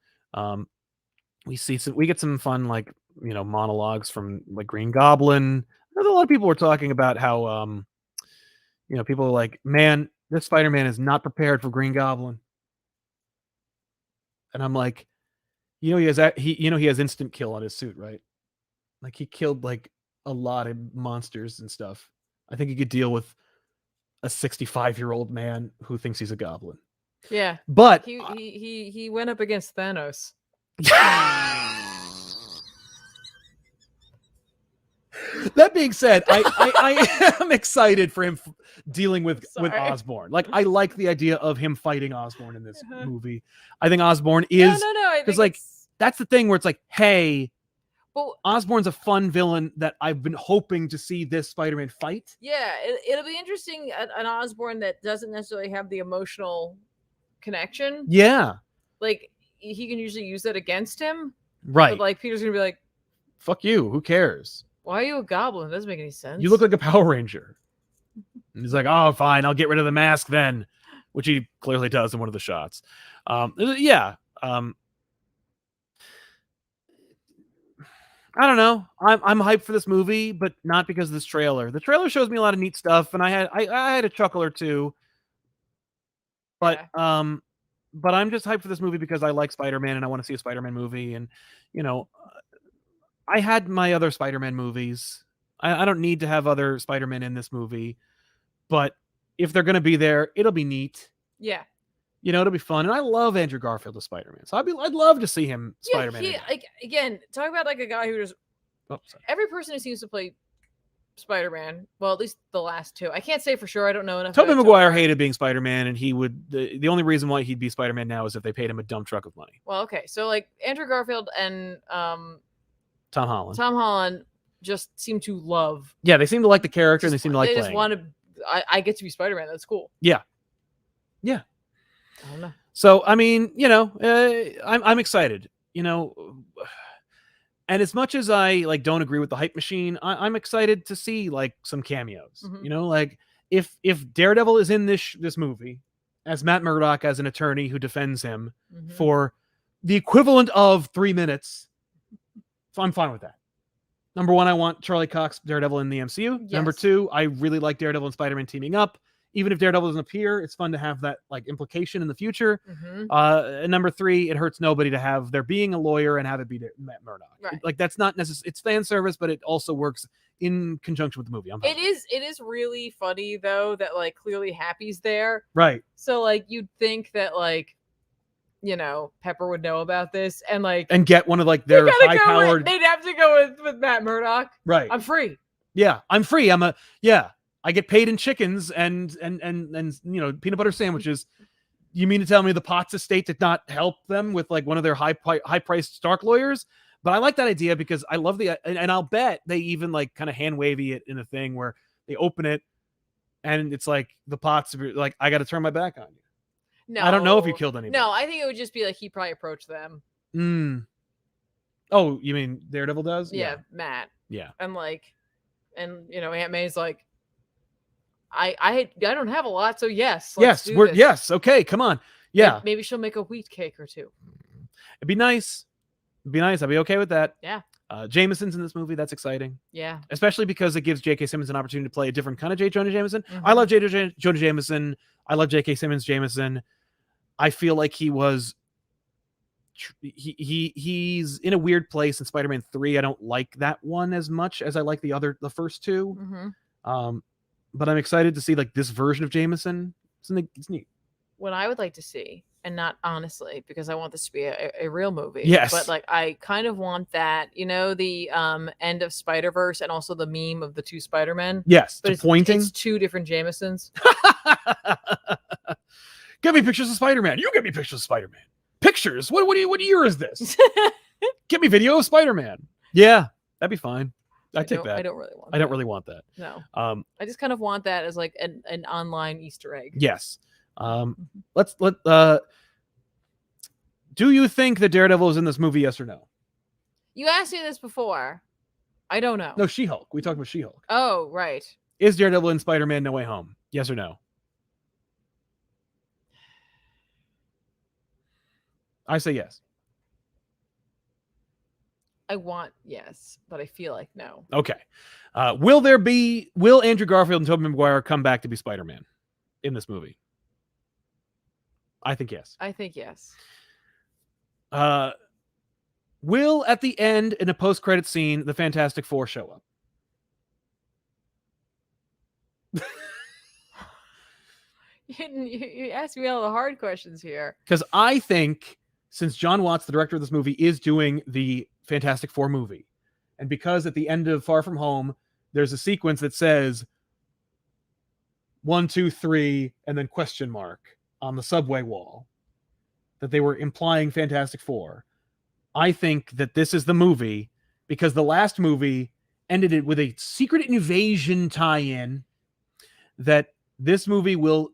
We get some fun monologues from Green Goblin. I know a lot of people were talking about how people are man, this Spider-Man is not prepared for Green Goblin. And I'm he has instant kill on his suit, right? He killed a lot of monsters and stuff. I think he could deal with a 65-year-old man who thinks he's a goblin. Yeah. But he went up against Thanos. That being said, I am excited for him dealing with Osborn. I like the idea of him fighting Osborn in this movie. I think Osborn is because that's the thing where it's hey, well, Osborn's a fun villain that I've been hoping to see this Spider-Man fight. Yeah, it'll be interesting an Osborn that doesn't necessarily have the emotional connection. Yeah, he can usually use that against him, right? But Peter's gonna be "Fuck you, who cares? Why are you a goblin? It doesn't make any sense. You look like a Power Ranger." And he's like, oh, fine, I'll get rid of the mask then, which he clearly does in one of the shots. Yeah. I don't know. I'm hyped for this movie, but not because of this trailer. The trailer shows me a lot of neat stuff, and I had a chuckle or two. But but I'm just hyped for this movie because I like Spider-Man and I want to see a Spider-Man movie. And you know, I had my other Spider-Man movies. I don't need to have other Spider-Man in this movie, but if they're gonna be there, it'll be neat. Yeah. You know, it'll be fun. And I love Andrew Garfield as Spider-Man. So I'd love to see him Spider-Man. Yeah, again, talk about like a guy who just every person who seems to play Spider-Man, well, at least the last two. I can't say for sure. I don't know enough. Tobey Maguire hated being Spider-Man, and he would the only reason why he'd be Spider-Man now is if they paid him a dump truck of money. Well, okay. So like Andrew Garfield and Tom Holland. Tom Holland just seem to love. Yeah, they seem to like the character and they seem to like playing. They just want to I get to be Spider-Man. That's cool. Yeah. Yeah. I don't know. So, I mean, you know, I'm excited, you know, and as much as I like don't agree with the hype machine, I'm excited to see like some cameos, you know, like if Daredevil is in this movie as Matt Murdock, as an attorney who defends him for the equivalent of 3 minutes, I'm fine with that. Number one, I want Charlie Cox Daredevil in the MCU. Yes. Number two, I really like Daredevil and Spider-Man teaming up. Even if Daredevil doesn't appear, it's fun to have that like implication in the future. And number three, it hurts nobody to have there being a lawyer and have it be Matt Murdock. Right. Like that's not necessary. It's fan service, but it also works in conjunction with the movie. It is really funny though that like clearly Happy's there. Right. So like you'd think that like, you know, Pepper would know about this and like get one of like their high powered. They'd have to go with Matt Murdock. Right. I'm free. Yeah, I'm free. I get paid in chickens and you know, peanut butter sandwiches. You mean to tell me the Potts estate did not help them with like one of their high priced Stark lawyers? But I like that idea because I love and I'll bet they even like kind of hand wavy it in a thing where they open it and it's like the Potts like, I got to turn my back on you. No, I don't know if you killed anybody. No, I think it would just be like he probably approached them. Oh, you mean Daredevil does? Yeah. Matt. Yeah. And you know, Aunt May's like, I don't have a lot, so yes. Yes. Okay, come on. Yeah. Maybe she'll make a wheat cake or two. It'd be nice. I'd be okay with that. Yeah. Jameson's in this movie. That's exciting. Yeah. Especially because it gives J.K. Simmons an opportunity to play a different kind of J. Jonah Jameson. I love J. Jonah Jameson. I love J.K. Simmons Jameson. I feel like he's in a weird place in Spider-Man 3. I don't like that one as much as I like the first two. But I'm excited to see like this version of Jameson. It's neat. What I would like to see, and not honestly, because I want this to be a real movie. Yes. But like I kind of want that, you know, the end of Spider-Verse and also the meme of the two Spider-Men. Yes. But pointing. It's two different Jamesons. Get me pictures of Spider-Man. You get me pictures of Spider-Man. Pictures? What year is this? Get me video of Spider-Man. Yeah, that'd be fine. I take that. I don't really want. I don't really want that. No. I just kind of want that as like an online Easter egg. Yes. Do you think that Daredevil is in this movie? Yes or no? You asked me this before. I don't know. No, She-Hulk. We talked about She-Hulk. Oh, right. Is Daredevil in Spider-Man No Way Home? Yes or no? I say yes. I want yes, but I feel like no. Okay. Will Andrew Garfield and Tobey Maguire come back to be Spider-Man in this movie? I think yes. I think yes. Will at the end in a post-credit scene the Fantastic Four show up? You asked me all the hard questions here. Because I think since John Watts, the director of this movie, is doing the Fantastic Four movie, and because at the end of Far From Home, there's a sequence that says 1, 2, 3, and then question mark on the subway wall, that they were implying Fantastic Four. I think that this is the movie because the last movie ended it with a secret invasion tie-in that this movie will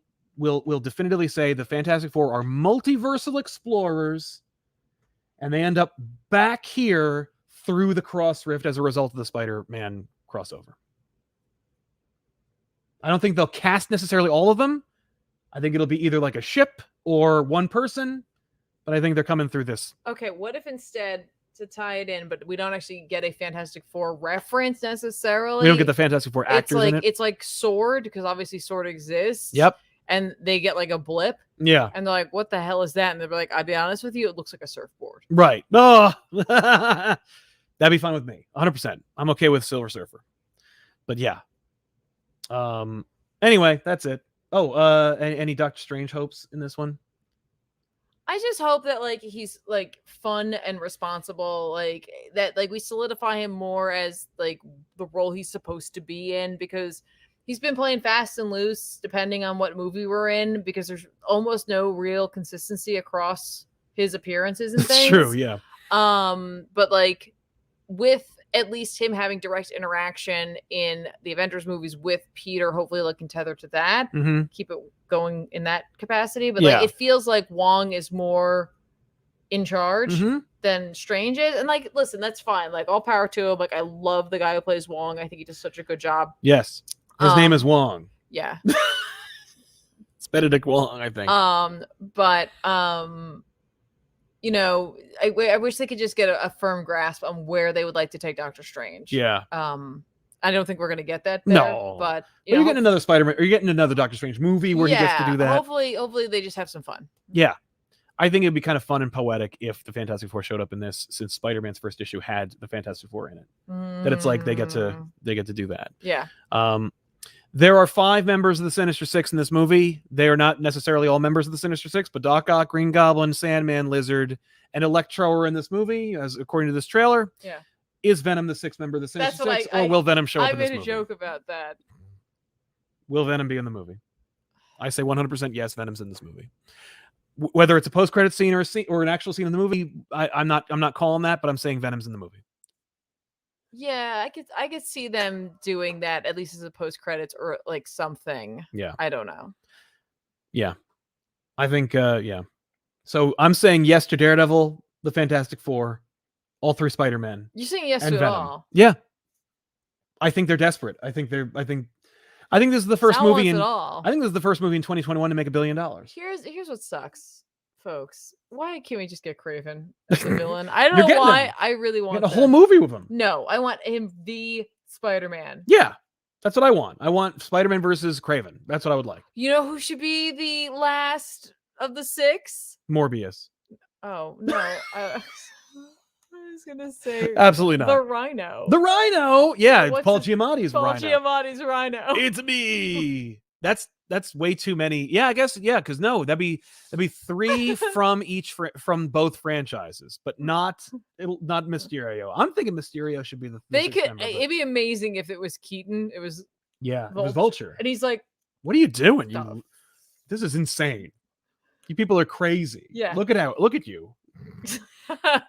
definitively say the Fantastic Four are multiversal explorers and they end up back here through the Cross Rift as a result of the Spider-Man crossover. I don't think they'll cast necessarily all of them. I think it'll be either like a ship or one person, but I think they're coming through this. Okay, what if instead, to tie it in, but we don't actually get a Fantastic Four reference necessarily? We don't get the Fantastic Four actors in it. It's like Sword, because obviously Sword exists. Yep. And they get like a blip. Yeah. And they're like, what the hell is that? And they're like, I'll be honest with you, it looks like a surfboard. Right. Oh, that'd be fine with me. 100%. I'm okay with Silver Surfer. But yeah. Anyway, that's it. Oh, any Doctor Strange hopes in this one? I just hope that like he's like fun and responsible, like that, like we solidify him more as like the role he's supposed to be in, because he's been playing fast and loose depending on what movie we're in, because there's almost no real consistency across his appearances and things. It's true, yeah. But like with at least him having direct interaction in the Avengers movies with Peter, hopefully like can tether to that, keep it going in that capacity. But like it feels like Wong is more in charge than Strange is. And like, listen, that's fine. Like all power to him. Like I love the guy who plays Wong. I think he does such a good job. Yes. His name is Wong. Yeah. It's Benedict Wong, I think. But you know, I wish they could just get a firm grasp on where they would like to take Doctor Strange. Yeah. I don't think we're gonna get that there, no, but you're getting another Spider-Man, or you're getting another Doctor Strange movie where he gets to do that. Hopefully they just have some fun. Yeah. I think it'd be kind of fun and poetic if the Fantastic Four showed up in this, since Spider-Man's first issue had the Fantastic Four in it. That it's like they get to do that. Yeah. There are 5 members of the Sinister Six in this movie. They are not necessarily all members of the Sinister Six, but Doc Ock, Green Goblin, Sandman, Lizard, and Electro are in this movie, as according to this trailer. Yeah. Is Venom the 6th member of the Sinister Six, or will Venom show up in this movie? I made a joke about that. Will Venom be in the movie? I say 100% yes, Venom's in this movie. Whether it's a post-credit scene or an actual scene in the movie, I'm not calling that, but I'm saying Venom's in the movie. Yeah, I could see them doing that, at least as a post-credits or like something. Yeah. I don't know. Yeah. I think yeah. So I'm saying yes to Daredevil, the Fantastic Four, all 3 Spider-Men. You're saying yes to Venom. it all? Yeah. I think they're desperate. I think this is the first movie in I think this is the first movie in 2021 to make $1 billion. Here's what sucks, folks. Why can't we just get Kraven as the villain? I don't know why. I really want a whole movie with him. No, I want him the Spider-Man. Yeah. That's what I want. I want Spider-Man versus Kraven. That's what I would like. You know who should be the last of the 6? Morbius. Oh, no. I was going to say... Absolutely not. The Rhino. The Rhino! Yeah, Paul Giamatti's Rhino. Paul Giamatti's Rhino. It's me! That's way too many. Yeah, I guess, yeah, because no, that'd be 3 from from both franchises, but not Mysterio. I'm thinking Mysterio should be the it'd be amazing if it was Keaton. It was it was Vulture. And he's like, what are you doing? This is insane. You people are crazy. Yeah. Look at you.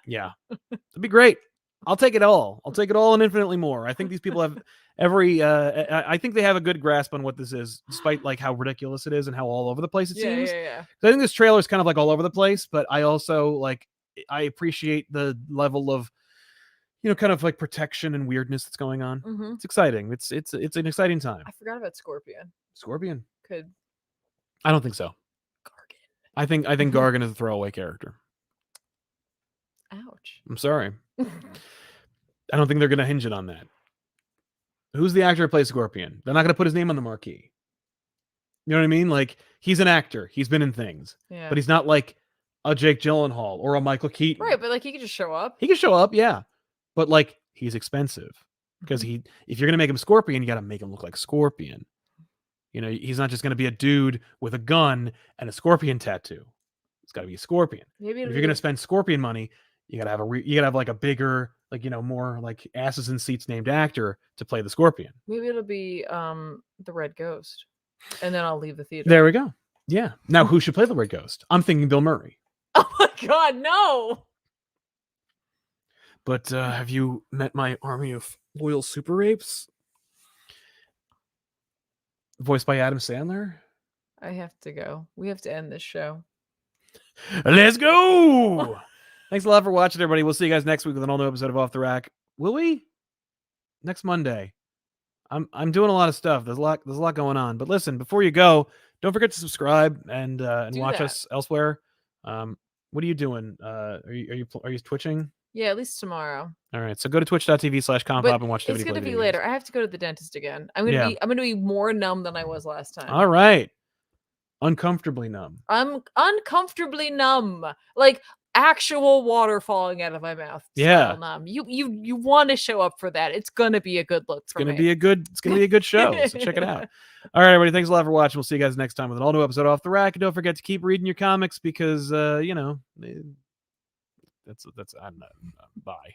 Yeah. It'd be great. I'll take it all. I'll take it all and infinitely more. I think these people have I think they have a good grasp on what this is, despite like how ridiculous it is and how all over the place it seems. Yeah. So I think this trailer is kind of like all over the place, but I also I appreciate the level of, kind of like protection and weirdness that's going on. Mm-hmm. It's exciting. It's an exciting time. I forgot about Scorpion. Scorpion? I don't think so. Gargan. I think Gargan is a throwaway character. Ouch. I'm sorry. I don't think they're going to hinge it on that. Who's the actor who plays Scorpion? They're not going to put his name on the marquee. You know what I mean? Like, he's an actor. He's been in things. Yeah. But he's not like a Jake Gyllenhaal or a Michael Keaton. Right, but like he could just show up. He can show up, yeah. But like, he's expensive. Because if you're going to make him Scorpion, you got to make him look like Scorpion. He's not just going to be a dude with a gun and a scorpion tattoo. It's got to be a scorpion. If you're going to spend Scorpion money, you got to have like a bigger, more like asses in seats named actor to play the Scorpion. Maybe it'll be the Red Ghost. And then I'll leave the theater. There we go. Yeah. Now who should play the Red Ghost? I'm thinking Bill Murray. Oh my God, no. But have you met my army of loyal super apes? Voiced by Adam Sandler. I have to go. We have to end this show. Let's go. Thanks a lot for watching, everybody. We'll see you guys next week with an all-new episode of Off the Rack. Will we? Next Monday. I'm doing a lot of stuff. There's a lot going on. But listen, before you go, don't forget to subscribe and watch us elsewhere. What are you doing? Are you twitching? Yeah, at least tomorrow. All right, so go to twitch.tv/ComicPop and watch. It's gonna be later. I have to go to the dentist again. I'm gonna be more numb than I was last time. All right, uncomfortably numb. I'm uncomfortably numb, like actual water falling out of my mouth. Yeah, numb. You want to show up for that? It's gonna be a good look. It's gonna be a good show. So check it out. All right, everybody. Thanks a lot for watching. We'll see you guys next time with an all new episode Off the Rack. And don't forget to keep reading your comics because that's bye.